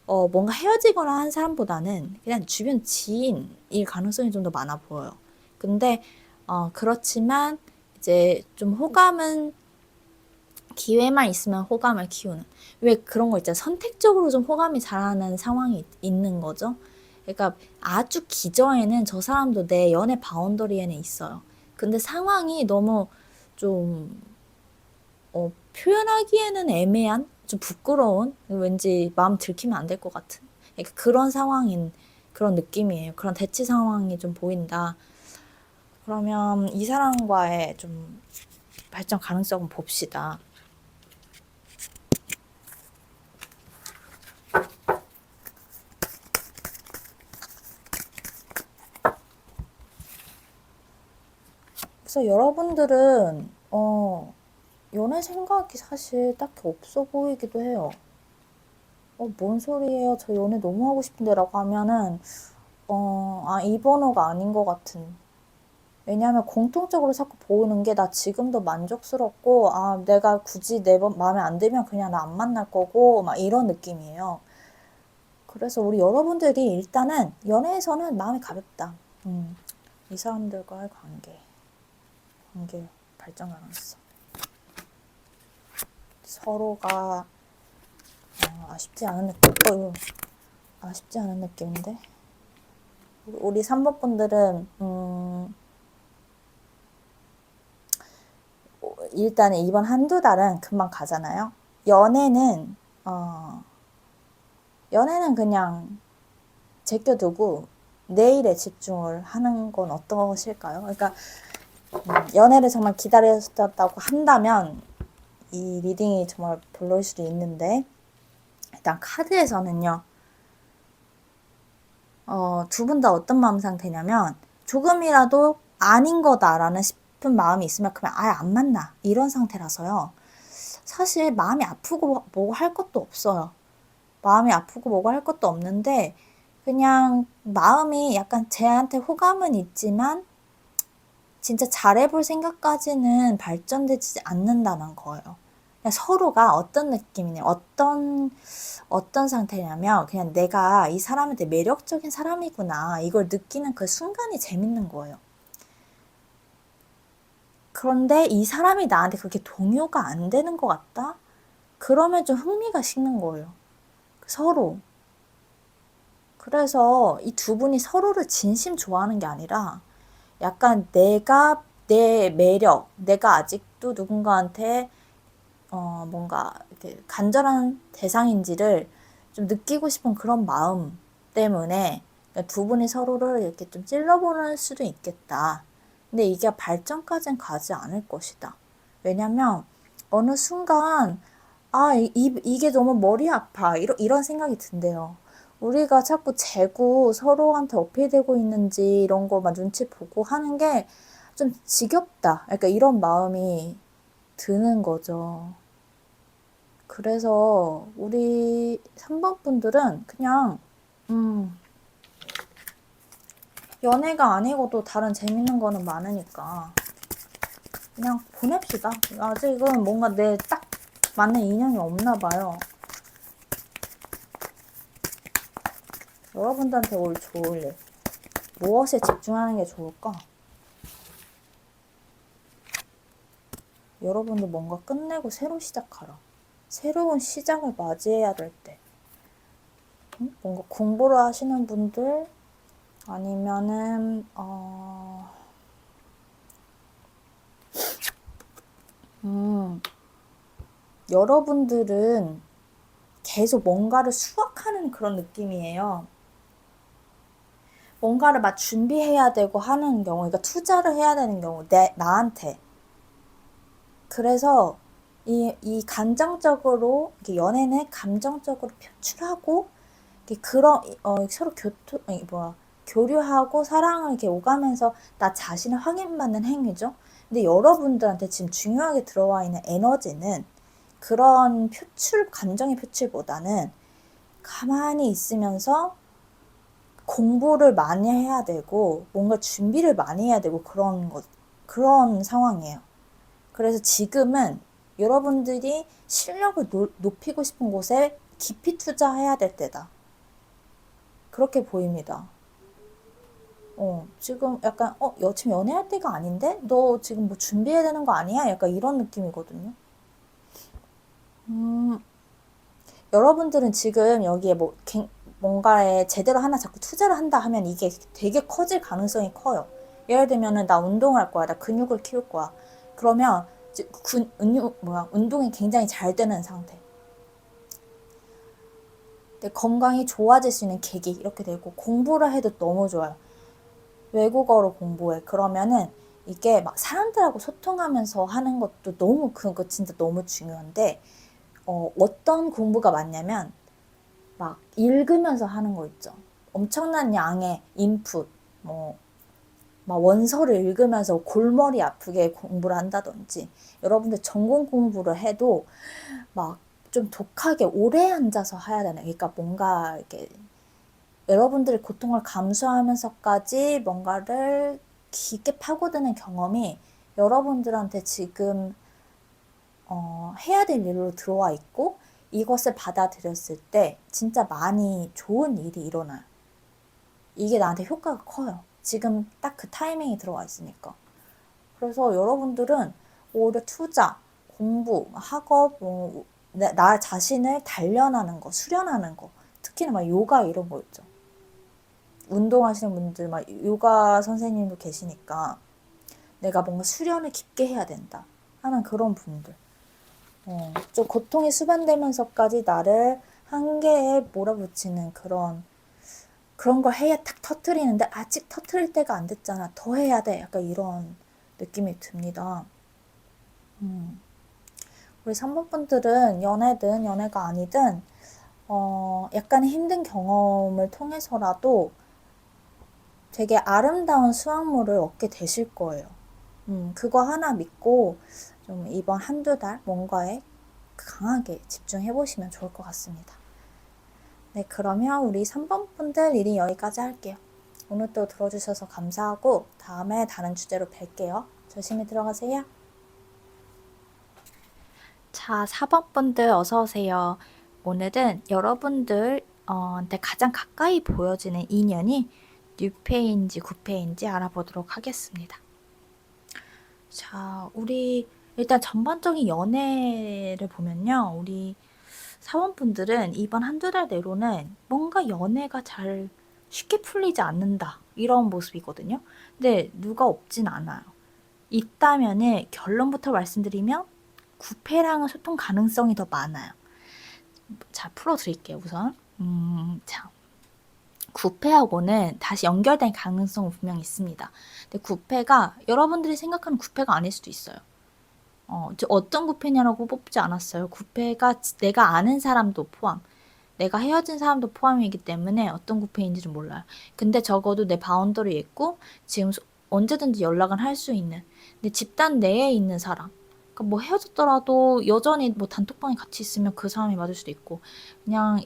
뭔가 헤어지거나 한 사람보다는 그냥 주변 지인일 가능성이 좀 더 많아 보여요. 근데, 그렇지만, 이제 좀 호감은 기회만 있으면 호감을 키우는. 왜 그런 거 있잖아요. 선택적으로 좀 호감이 자라는 상황이 있는 거죠. 그러니까 아주 기저에는 저 사람도 내 연애 바운더리에는 있어요. 근데 상황이 너무 좀 표현하기에는 애매한, 좀 부끄러운, 왠지 마음 들키면 안 될 것 같은. 그러니까 그런 상황인 그런 느낌이에요. 그런 대치 상황이 좀 보인다. 그러면 이 사람과의 좀 발전 가능성은 봅시다. 그래서 여러분들은 연애 생각이 사실 딱히 없어 보이기도 해요. 뭔 소리예요? 저 연애 너무 하고 싶은데 라고 하면은 이 번호가 아닌 것 같은. 왜냐하면 공통적으로 자꾸 보이는 게 나 지금도 만족스럽고 내가 굳이 내 마음에 안 들면 그냥 나 안 만날 거고 막 이런 느낌이에요. 그래서 우리 여러분들이 일단은 연애에서는 마음이 가볍다. 이 사람들과의 관계 발전 가능성. 서로가 아쉽지 않은 느낌. 아쉽지 않은 느낌인데. 우리 3번 분들은 일단 이번 한두 달은 금방 가잖아요. 연애는 그냥 제껴두고 내일에 집중을 하는 건 어떠실까요? 그러니까 연애를 정말 기다렸다고 한다면 이 리딩이 정말 별로일 수도 있는데, 일단 카드에서는요, 두 분 다 어떤 마음 상태냐면 조금이라도 아닌 거다라는 싶은 마음이 있으면 그냥 아예 안 만나. 이런 상태라서요. 사실 마음이 아프고 뭐고 할 것도 없어요. 마음이 아프고 뭐고 할 것도 없는데 그냥 마음이 약간 쟤한테 호감은 있지만 진짜 잘해볼 생각까지는 발전되지 않는다는 거예요. 그냥 서로가 어떤 느낌이냐, 어떤 상태냐면 그냥 내가 이 사람한테 매력적인 사람이구나 이걸 느끼는 그 순간이 재밌는 거예요. 그런데 이 사람이 나한테 그렇게 동요가 안 되는 것 같다? 그러면 좀 흥미가 식는 거예요. 서로. 그래서 이 두 분이 서로를 진심 좋아하는 게 아니라 약간 내 매력, 내가 아직도 누군가한테 뭔가 이렇게 간절한 대상인지를 좀 느끼고 싶은 그런 마음 때문에 두 분이 서로를 이렇게 좀 찔러보는 수도 있겠다. 근데 이게 발전까지는 가지 않을 것이다. 왜냐면 어느 순간 이게 너무 머리 아파 이런 생각이 든대요. 우리가 자꾸 재고 서로한테 어필되고 있는지 이런 거만 눈치 보고 하는 게 좀 지겹다. 그러니까 이런 마음이 드는 거죠. 그래서 우리 3번 분들은 그냥 연애가 아니고도 다른 재밌는 거는 많으니까 그냥 보냅시다. 아직은 뭔가 내 딱 맞는 인연이 없나 봐요. 여러분들한테 올 좋을 일. 무엇에 집중하는 게 좋을까? 여러분들 뭔가 끝내고 새로 시작하라. 새로운 시작을 맞이해야 될 때. 뭔가 공부를 하시는 분들 아니면은 여러분들은 계속 뭔가를 수확하는 그런 느낌이에요. 뭔가를 막 준비해야 되고 하는 경우, 그러니까 투자를 해야 되는 경우, 나한테. 그래서 이 감정적으로, 연애는 감정적으로 표출하고, 서로 교류하고 사랑을 이렇게 오가면서 나 자신을 확인받는 행위죠. 근데 여러분들한테 지금 중요하게 들어와 있는 에너지는 그런 감정의 표출보다는 가만히 있으면서 공부를 많이 해야 되고 뭔가 준비를 많이 해야 되고 그런 상황이에요. 그래서 지금은 여러분들이 실력을 높이고 싶은 곳에 깊이 투자해야 될 때다. 그렇게 보입니다. 지금 약간 지금 연애할 때가 아닌데? 너 지금 뭐 준비해야 되는 거 아니야? 약간 이런 느낌이거든요. 여러분들은 지금 여기에 뭔가에 제대로 하나 자꾸 투자를 한다 하면 이게 되게 커질 가능성이 커요. 예를 들면은 나 운동할 거야. 나 근육을 키울 거야. 그러면 운동이 굉장히 잘 되는 상태. 근데 건강이 좋아질 수 있는 계기 이렇게 되고 공부를 해도 너무 좋아요. 외국어로 공부해. 그러면은 이게 막 사람들하고 소통하면서 하는 것도 그거 진짜 너무 중요한데 어떤 공부가 맞냐면 막 읽으면서 하는 거 있죠. 엄청난 양의 인풋, 막 원서를 읽으면서 골머리 아프게 공부를 한다든지, 여러분들 전공 공부를 해도 막 좀 독하게 오래 앉아서 해야 되는, 그러니까 뭔가 이렇게 여러분들의 고통을 감수하면서까지 뭔가를 깊게 파고드는 경험이 여러분들한테 지금 해야 될 일로 들어와 있고 이것을 받아들였을 때 진짜 많이 좋은 일이 일어나요. 이게 나한테 효과가 커요. 지금 딱 그 타이밍이 들어와 있으니까. 그래서 여러분들은 오히려 투자, 공부, 학업, 나 자신을 단련하는 거, 수련하는 거, 특히나 막 요가 이런 거 있죠. 운동하시는 분들, 막 요가 선생님도 계시니까 내가 뭔가 수련을 깊게 해야 된다 하는 그런 분들. 좀 고통이 수반되면서까지 나를 한계에 몰아붙이는 그런 걸 해야 탁 터트리는데 아직 터트릴 때가 안 됐잖아. 더 해야 돼. 약간 이런 느낌이 듭니다. 우리 3번 분들은 연애든 연애가 아니든 약간 힘든 경험을 통해서라도 되게 아름다운 수확물을 얻게 되실 거예요. 그거 하나 믿고 좀 이번 한두 달 뭔가에 강하게 집중해 보시면 좋을 것 같습니다. 네, 그러면 우리 3번 분들 일이 여기까지 할게요. 오늘 또 들어주셔서 감사하고 다음에 다른 주제로 뵐게요. 조심히 들어가세요. 자, 4번 분들 어서 오세요. 오늘은 여러분들한테 가장 가까이 보여지는 인연이 뉴페인지 구페인지 알아보도록 하겠습니다. 자, 우리 일단 전반적인 연애를 보면요. 우리 사원분들은 이번 한두 달 내로는 뭔가 연애가 잘 쉽게 풀리지 않는다. 이런 모습이거든요. 근데 누가 없진 않아요. 있다면은 결론부터 말씀드리면 구패랑은 소통 가능성이 더 많아요. 자, 풀어드릴게요, 우선. 자. 구패하고는 다시 연결될 가능성은 분명히 있습니다. 근데 구패가 여러분들이 생각하는 구패가 아닐 수도 있어요. 어떤 구패냐라고 뽑지 않았어요. 구패가 내가 아는 사람도 포함, 내가 헤어진 사람도 포함이기 때문에 어떤 구패인지를 몰라요. 근데 적어도 내 바운더리 있고 지금 언제든지 연락은 할 수 있는, 내 집단 내에 있는 사람. 그러니까 뭐 헤어졌더라도 여전히 뭐 단톡방에 같이 있으면 그 사람이 맞을 수도 있고, 그냥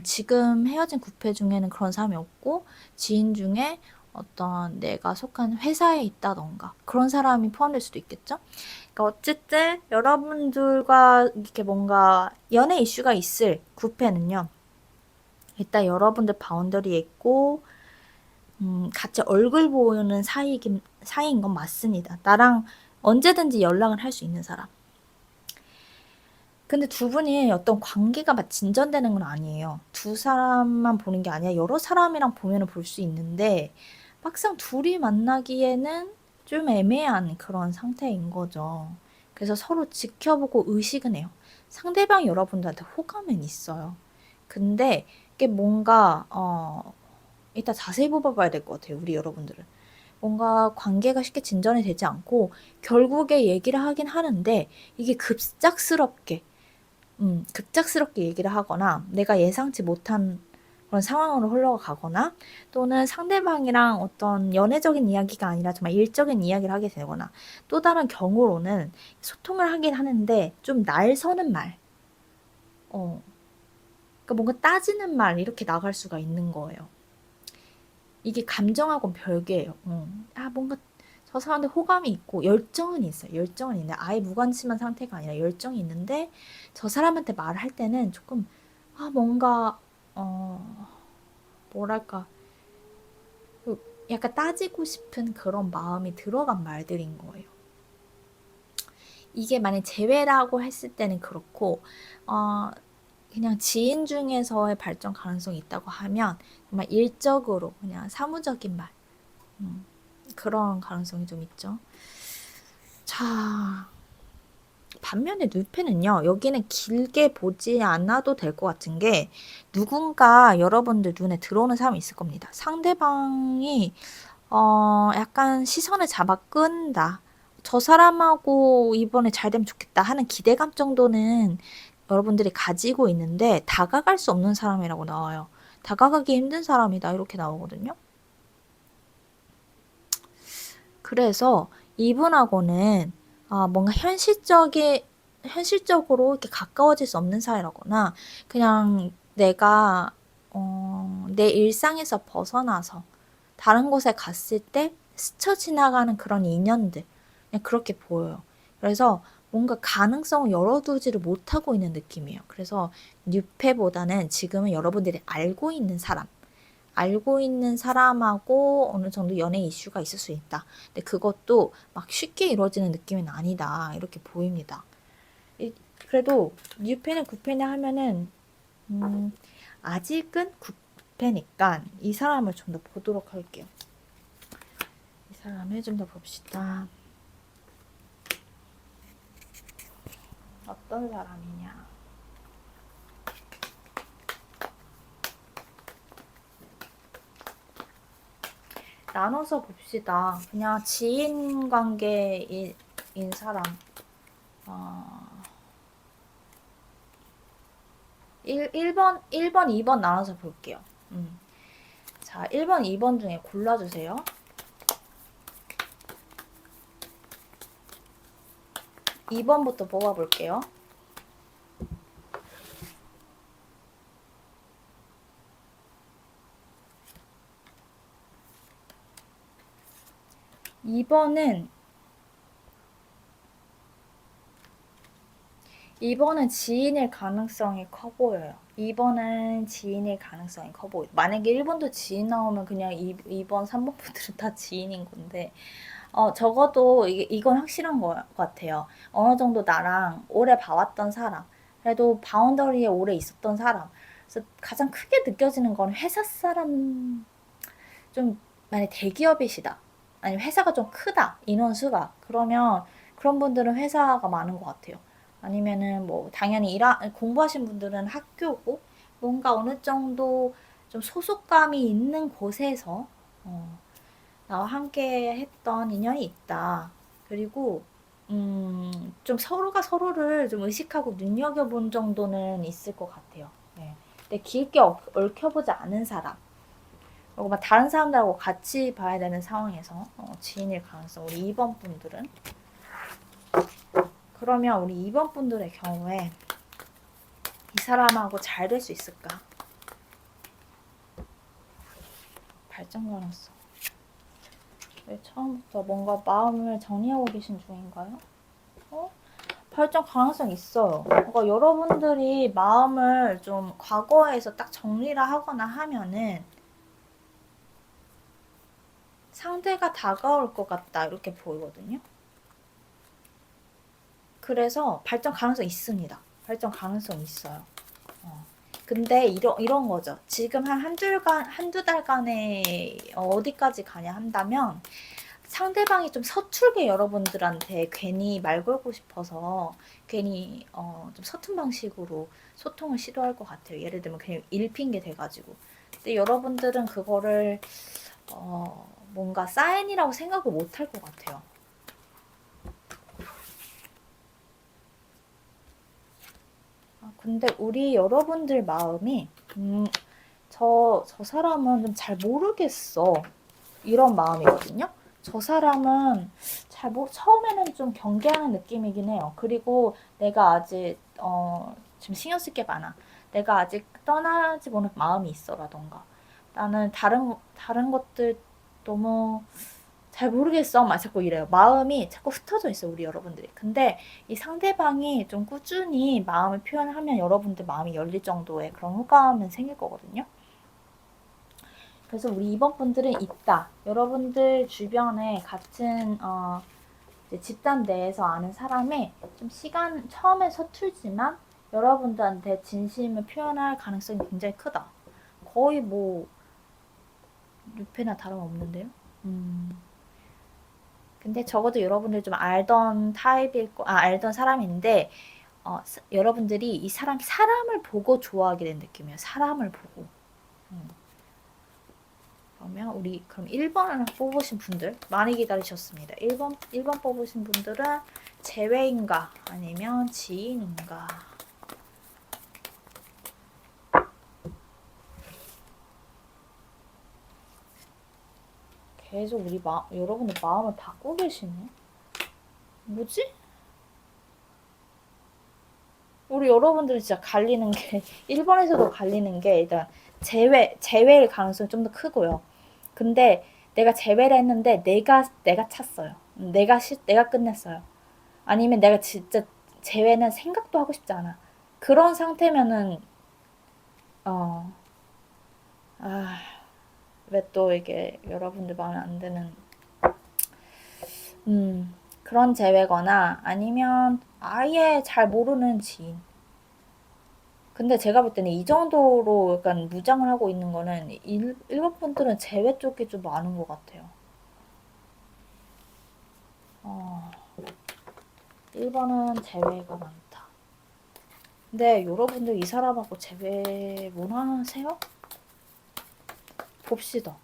지금 헤어진 구패 중에는 그런 사람이 없고 지인 중에 어떤 내가 속한 회사에 있다던가 그런 사람이 포함될 수도 있겠죠. 그러니까 어쨌든 여러분들과 이렇게 뭔가 연애 이슈가 있을 구패는요, 일단 여러분들 바운더리에 있고 같이 얼굴 보이는 사이인 건 맞습니다. 나랑 언제든지 연락을 할 수 있는 사람. 근데 두 분이 어떤 관계가 막 진전되는 건 아니에요. 두 사람만 보는 게 아니라 여러 사람이랑 보면은 볼 수 있는데 막상 둘이 만나기에는 좀 애매한 그런 상태인 거죠. 그래서 서로 지켜보고 의식은 해요. 상대방이 여러분들한테 호감은 있어요. 근데 이게 뭔가 일단 자세히 뽑아봐야 될 것 같아요. 우리 여러분들은. 뭔가 관계가 쉽게 진전이 되지 않고 결국에 얘기를 하긴 하는데 이게 급작스럽게 얘기를 하거나 내가 예상치 못한 그런 상황으로 흘러가거나 또는 상대방이랑 어떤 연애적인 이야기가 아니라 정말 일적인 이야기를 하게 되거나 또 다른 경우로는 소통을 하긴 하는데 좀 날 서는 말, 그러니까 뭔가 따지는 말 이렇게 나갈 수가 있는 거예요. 이게 감정하고는 별개예요. 뭔가 저 사람한테 호감이 있고 열정은 있어요. 열정은 있는데 아예 무관심한 상태가 아니라 열정이 있는데 저 사람한테 말할 때는 조금 뭔가 뭐랄까 약간 따지고 싶은 그런 마음이 들어간 말들인 거예요. 이게 만약 제외라고 했을 때는 그렇고 그냥 지인 중에서의 발전 가능성이 있다고 하면 정말 일적으로 그냥 사무적인 말 그런 가능성이 좀 있죠. 자, 반면에 뉴페는요, 여기는 길게 보지 않아도 될 것 같은 게 누군가 여러분들 눈에 들어오는 사람이 있을 겁니다. 상대방이 약간 시선을 잡아 끈다. 저 사람하고 이번에 잘 되면 좋겠다 하는 기대감 정도는 여러분들이 가지고 있는데 다가갈 수 없는 사람이라고 나와요. 다가가기 힘든 사람이다 이렇게 나오거든요. 그래서 이분하고는 뭔가 현실적으로 이렇게 가까워질 수 없는 사이라거나 그냥 내가 내 일상에서 벗어나서 다른 곳에 갔을 때 스쳐 지나가는 그런 인연들 그냥 그렇게 보여요. 그래서 뭔가 가능성을 열어두지를 못하고 있는 느낌이에요. 그래서 뉴페보다는 지금은 여러분들이 알고 있는 사람하고 어느 정도 연애 이슈가 있을 수 있다. 근데 그것도 막 쉽게 이루어지는 느낌은 아니다. 이렇게 보입니다. 그래도 뉴페는 구페냐 하면은 아직은 구페니까 이 사람을 좀 더 보도록 할게요. 이 사람을 좀 더 봅시다. 어떤 사람이냐. 나눠서 봅시다. 그냥 지인 관계인 사람. 1번, 2번 나눠서 볼게요. 자, 1번, 2번 중에 골라주세요. 2번부터 뽑아볼게요. 2번은 지인일 가능성이 커 보여요. 2번은 지인일 가능성이 커 보여요. 만약에 1번도 지인 나오면 그냥 2번, 3번 분들은 다 지인인 건데, 적어도 이건 확실한 것 같아요. 어느 정도 나랑 오래 봐왔던 사람, 그래도 바운더리에 오래 있었던 사람. 그래서 가장 크게 느껴지는 건 회사 사람, 좀, 만약 대기업이시다. 아니면 회사가 좀 크다. 인원수가. 그러면 그런 분들은 회사가 많은 것 같아요. 아니면은 뭐, 당연히 공부하신 분들은 학교고, 뭔가 어느 정도 좀 소속감이 있는 곳에서, 나와 함께 했던 인연이 있다. 그리고 좀 서로가 서로를 좀 의식하고 눈여겨본 정도는 있을 것 같아요. 네. 근데 깊게 얽혀보지 않은 사람. 그리고 막 다른 사람들하고 같이 봐야 되는 상황에서 지인일 가능성. 우리 2번 분들은. 그러면 우리 2번 분들의 경우에 이 사람하고 잘 될 수 있을까? 발전 가능성. 왜 처음부터 뭔가 마음을 정리하고 계신 중인가요? 발전 가능성 있어요. 그러니까 여러분들이 마음을 좀 과거에서 딱 정리를 하거나 하면은 상대가 다가올 것 같다 이렇게 보이거든요. 그래서 발전 가능성 있습니다. 발전 가능성 있어요. 근데 이런 거죠. 지금 한두 달간에 어디까지 가냐 한다면 상대방이 좀 서툴게 여러분들한테 괜히 말 걸고 싶어서 괜히 좀 서툰 방식으로 소통을 시도할 것 같아요. 예를 들면 그냥 일핑계 돼가지고. 근데 여러분들은 그거를 뭔가 사인이라고 생각을 못 할 것 같아요. 근데 우리 여러분들 마음이 저 사람은 좀 잘 모르겠어. 이런 마음이거든요. 저 사람은 처음에는 좀 경계하는 느낌이긴 해요. 그리고 내가 아직, 지금 신경 쓸 게 많아. 내가 아직 떠나지 못한 마음이 있어라던가. 나는 다른 것들 너무 잘 모르겠어. 막 자꾸 이래요. 마음이 자꾸 흩어져 있어, 우리 여러분들이. 근데 이 상대방이 좀 꾸준히 마음을 표현하면 여러분들 마음이 열릴 정도의 그런 호감은 생길 거거든요. 그래서 우리 2번 분들은 있다. 여러분들 주변에 같은 집단 내에서 아는 사람의 좀 처음에 서툴지만 여러분들한테 진심을 표현할 가능성이 굉장히 크다. 거의 뭐 6패나 다름없는데요. 근데 적어도 여러분들 좀 알던 알던 사람인데 여러분들이 이 사람을 보고 좋아하게 된 느낌이에요. 사람을 보고. 그럼 1번을 뽑으신 분들 많이 기다리셨습니다. 1번 뽑으신 분들은 제외인가 아니면 지인인가. 계속 여러분들 마음을 받고 계시네. 뭐지? 우리 여러분들이 진짜 갈리는 게 1번에서도 갈리는 게 일단 제외일 가능성이 좀 더 크고요. 근데 내가 제외를 했는데 내가 찼어요. 내가 끝냈어요. 아니면 내가 진짜 제외는 생각도 하고 싶지 않아. 그런 상태면은 왜 또 이게 여러분들 마음에 안 드는 그런 제외거나 아니면 아예 잘 모르는 지인. 근데 제가 볼 때는 이 정도로 약간 무장을 하고 있는 거는 일본 분들은 제외 쪽이 좀 많은 것 같아요. 1번은 제외가 많다. 근데 여러분들 이 사람하고 제외 원하세요? 봅시다.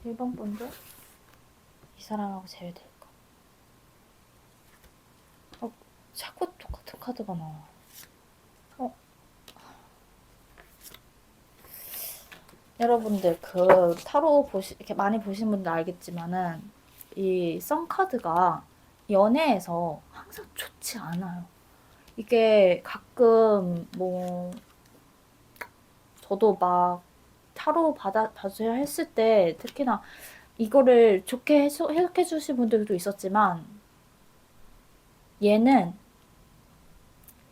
1번 분들 이 사람하고 제외될까? 자꾸 똑같은 카드가 나와. 여러분들 타로 이렇게 많이 보신 분들 알겠지만은 이 썸카드가 연애에서 항상 좋지 않아요. 이게 가끔 뭐 저도 막 타로 봐주세요 했을 때 특히나 이거를 좋게 해석해 주신 분들도 있었지만 얘는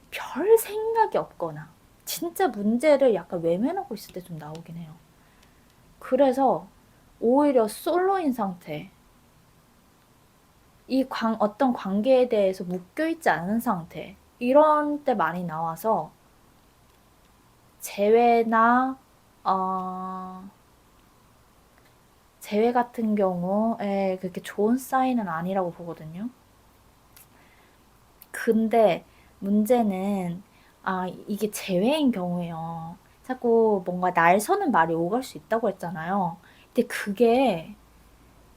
별 생각이 없거나 진짜 문제를 약간 외면하고 있을 때 좀 나오긴 해요. 그래서 오히려 솔로인 상태, 어떤 관계에 대해서 묶여있지 않은 상태, 이런 때 많이 나와서 재회나 재회 같은 경우에 그렇게 좋은 사인은 아니라고 보거든요. 근데 문제는 이게 재회인 경우에요. 자꾸 뭔가 날 서는 말이 오갈 수 있다고 했잖아요. 근데 그게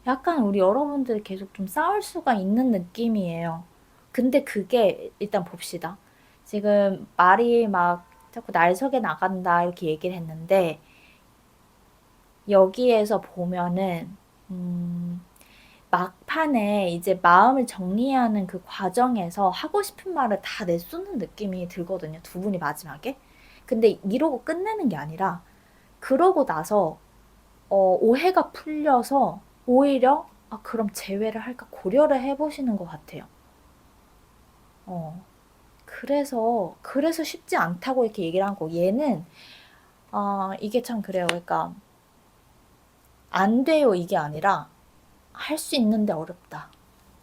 약간 우리 여러분들 계속 좀 싸울 수가 있는 느낌이에요. 근데 그게 일단 봅시다. 지금 말이 막 자꾸 날석에 나간다 이렇게 얘기를 했는데 여기에서 보면은 막판에 이제 마음을 정리하는 그 과정에서 하고 싶은 말을 다 내쏟는 느낌이 들거든요. 두 분이 마지막에. 근데 이러고 끝내는 게 아니라 그러고 나서 오해가 풀려서 오히려 그럼 재회를 할까 고려를 해보시는 것 같아요. 그래서 쉽지 않다고 이렇게 얘기를 한 거. 얘는 이게 참 그래요. 그러니까 안 돼요 이게 아니라 할 수 있는데 어렵다.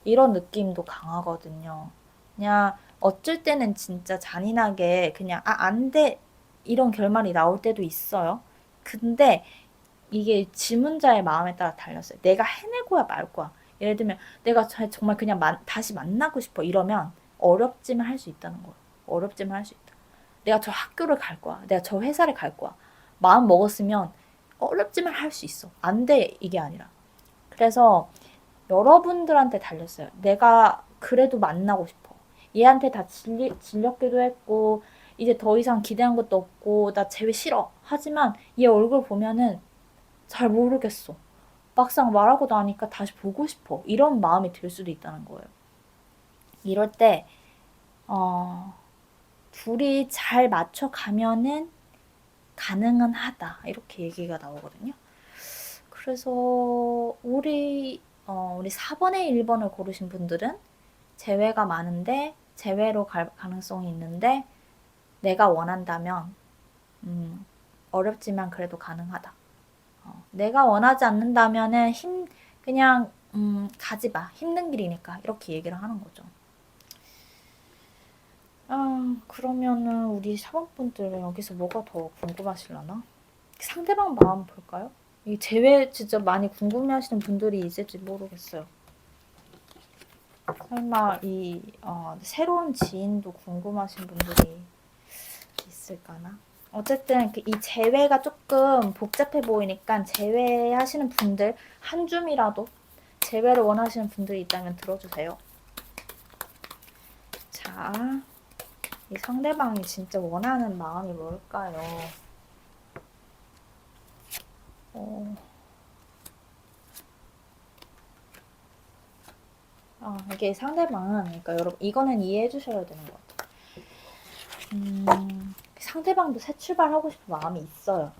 이런 느낌도 강하거든요. 그냥 어쩔 때는 진짜 잔인하게 그냥 안 돼. 이런 결말이 나올 때도 있어요. 근데 이게 지문자의 마음에 따라 달렸어요. 내가 해내고야 말 거야. 예를 들면 내가 정말 그냥 다시 만나고 싶어 이러면 어렵지만 할 수 있다는 거예요. 어렵지만 할 수 있다. 내가 저 학교를 갈 거야. 내가 저 회사를 갈 거야. 마음 먹었으면 어렵지만 할 수 있어. 안 돼 이게 아니라. 그래서 여러분들한테 달렸어요. 내가 그래도 만나고 싶어. 얘한테 다 질렸기도 했고 이제 더 이상 기대한 것도 없고 나 쟤 싫어. 하지만 얘 얼굴 보면은 잘 모르겠어. 막상 말하고 나니까 다시 보고 싶어. 이런 마음이 들 수도 있다는 거예요. 이럴 때 둘이 잘 맞춰가면은 가능은 하다. 이렇게 얘기가 나오거든요. 그래서 우리 4번에 1번을 고르신 분들은 재회가 많은데 재회로 갈 가능성이 있는데 내가 원한다면 어렵지만 그래도 가능하다. 내가 원하지 않는다면은 그냥 가지 마. 힘든 길이니까 이렇게 얘기를 하는 거죠. 그러면은 우리 4번 분들은 여기서 뭐가 더 궁금하실라나? 상대방 마음 볼까요? 이 재회 진짜 많이 궁금해하시는 분들이 있을지 모르겠어요. 설마 새로운 지인도 궁금하신 분들이 있을까나? 어쨌든 이 재회가 조금 복잡해 보이니까 재회하시는 분들 한 줌이라도 재회를 원하시는 분들이 있다면 들어주세요. 자, 이 상대방이 진짜 원하는 마음이 뭘까요? 이게 상대방은, 그러니까 여러분, 이거는 이해해 주셔야 되는 것 같아요. 상대방도 새 출발하고 싶은 마음이 있어요.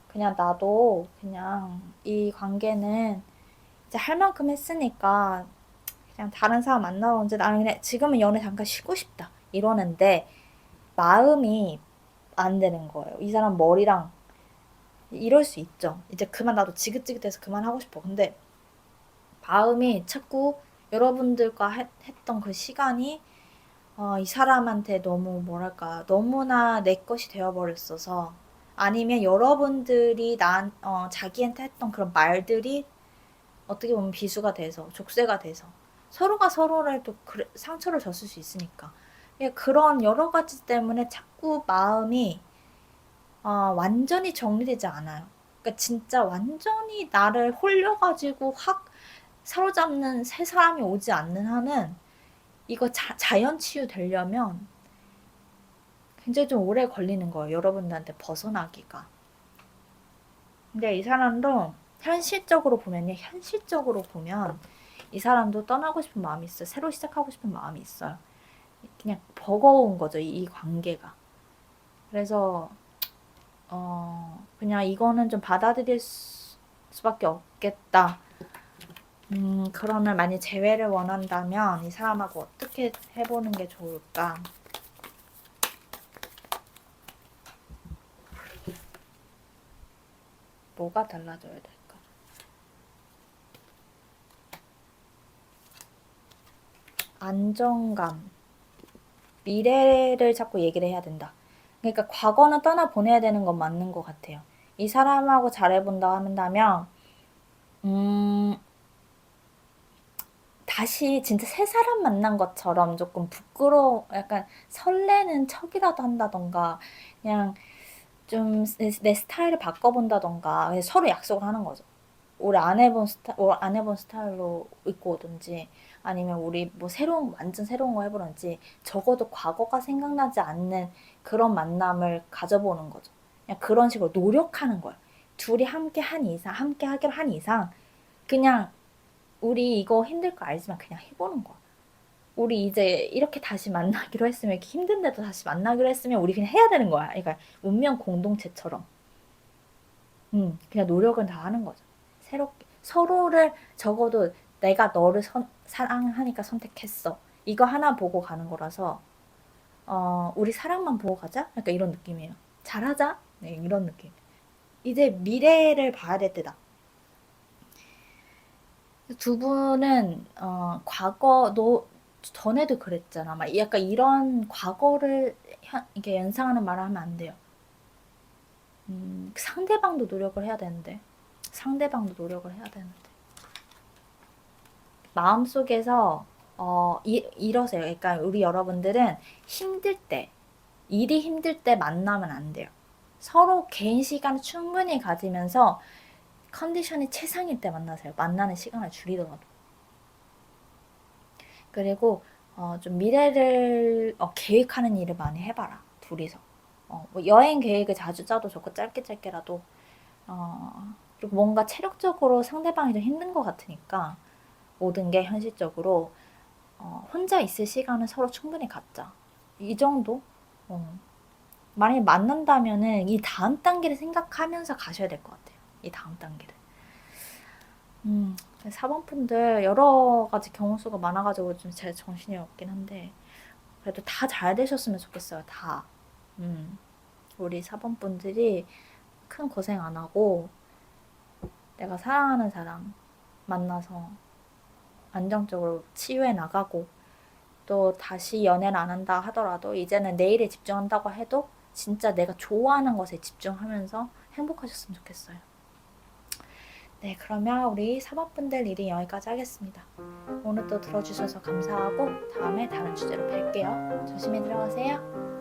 그냥 나도 그냥 이 관계는 이제 할 만큼 했으니까 그냥 다른 사람 만나러 이제 나는 그냥 지금은 연애 잠깐 쉬고 싶다 이러는데 마음이 안 되는 거예요. 이 사람 머리랑 이럴 수 있죠. 이제 그만 나도 지긋지긋해서 그만하고 싶어. 근데 마음이 자꾸 여러분들과 했던 그 시간이 이 사람한테 너무 뭐랄까 너무나 내 것이 되어버렸어서 아니면 여러분들이 자기한테 했던 그런 말들이 어떻게 보면 비수가 돼서 족쇄가 돼서 서로가 서로를 또 상처를 줬을 수 있으니까 그런 여러 가지 때문에 자꾸 마음이 완전히 정리되지 않아요. 그러니까 진짜 완전히 나를 홀려가지고 확 사로잡는 새 사람이 오지 않는 한은 이거 자연 치유 되려면 굉장히 좀 오래 걸리는 거예요. 여러분들한테 벗어나기가. 근데 이 사람도 현실적으로 보면요. 현실적으로 보면 이 사람도 떠나고 싶은 마음이 있어요. 새로 시작하고 싶은 마음이 있어요. 그냥 버거운 거죠. 이 관계가. 그래서 그냥 이거는 좀 받아들일 수밖에 없겠다. 그러면 만약 재회를 원한다면 이 사람하고 어떻게 해보는 게 좋을까? 뭐가 달라져야 될까? 안정감, 미래를 자꾸 얘기를 해야 된다. 그러니까 과거는 떠나보내야 되는 건 맞는 것 같아요. 이 사람하고 잘해본다 한다면 다시 진짜 새 사람 만난 것처럼 조금 약간 설레는 척이라도 한다던가 그냥 좀 내 스타일을 바꿔본다던가 서로 약속을 하는 거죠. 우리 안 해본 스타일로 입고 오든지 아니면 우리 뭐 완전 새로운 거 해보든지 적어도 과거가 생각나지 않는 그런 만남을 가져보는 거죠. 그냥 그런 식으로 노력하는 거예요. 둘이 함께 하기로 한 이상 그냥 우리 이거 힘들 거 알지만 그냥 해보는 거야. 우리 이제 이렇게 다시 만나기로 했으면 이렇게 힘든데도 다시 만나기로 했으면 우리 그냥 해야 되는 거야. 그러니까 운명 공동체처럼. 그냥 노력은 다 하는 거죠. 새롭게 서로를 적어도 내가 너를 사랑하니까 선택했어. 이거 하나 보고 가는 거라서 우리 사랑만 보고 가자? 약간 이런 느낌이에요. 잘하자? 네, 이런 느낌. 이제 미래를 봐야 될 때다. 두 분은 과거 너 전에도 그랬잖아. 막 약간 이런 과거를 이렇게 연상하는 말을 하면 안 돼요. 상대방도 노력을 해야 되는데. 마음속에서 이러세요. 그러니까 우리 여러분들은 일이 힘들 때 만나면 안 돼요. 서로 개인 시간을 충분히 가지면서 컨디션이 최상일 때 만나세요. 만나는 시간을 줄이더라도. 그리고 좀 미래를 계획하는 일을 많이 해봐라. 둘이서. 뭐 여행 계획을 자주 짜도 좋고 짧게라도 그리고 뭔가 체력적으로 상대방이 좀 힘든 것 같으니까 모든 게 현실적으로 혼자 있을 시간은 서로 충분히 갖자. 이 정도? 만약에 만난다면은 이 다음 단계를 생각하면서 가셔야 될 것 같아요. 이 다음 단계를. 4번 분들 여러 가지 경우 수가 많아가지고 좀 제 정신이 없긴 한데 그래도 다 잘 되셨으면 좋겠어요. 다. 우리 4번 분들이 큰 고생 안 하고 내가 사랑하는 사람 만나서 안정적으로 치유해 나가고 또 다시 연애를 안 한다 하더라도 이제는 내일에 집중한다고 해도 진짜 내가 좋아하는 것에 집중하면서 행복하셨으면 좋겠어요. 네, 그러면 우리 4번분들 리딩 여기까지 하겠습니다. 오늘 또 들어주셔서 감사하고 다음에 다른 주제로 뵐게요. 조심히 들어가세요.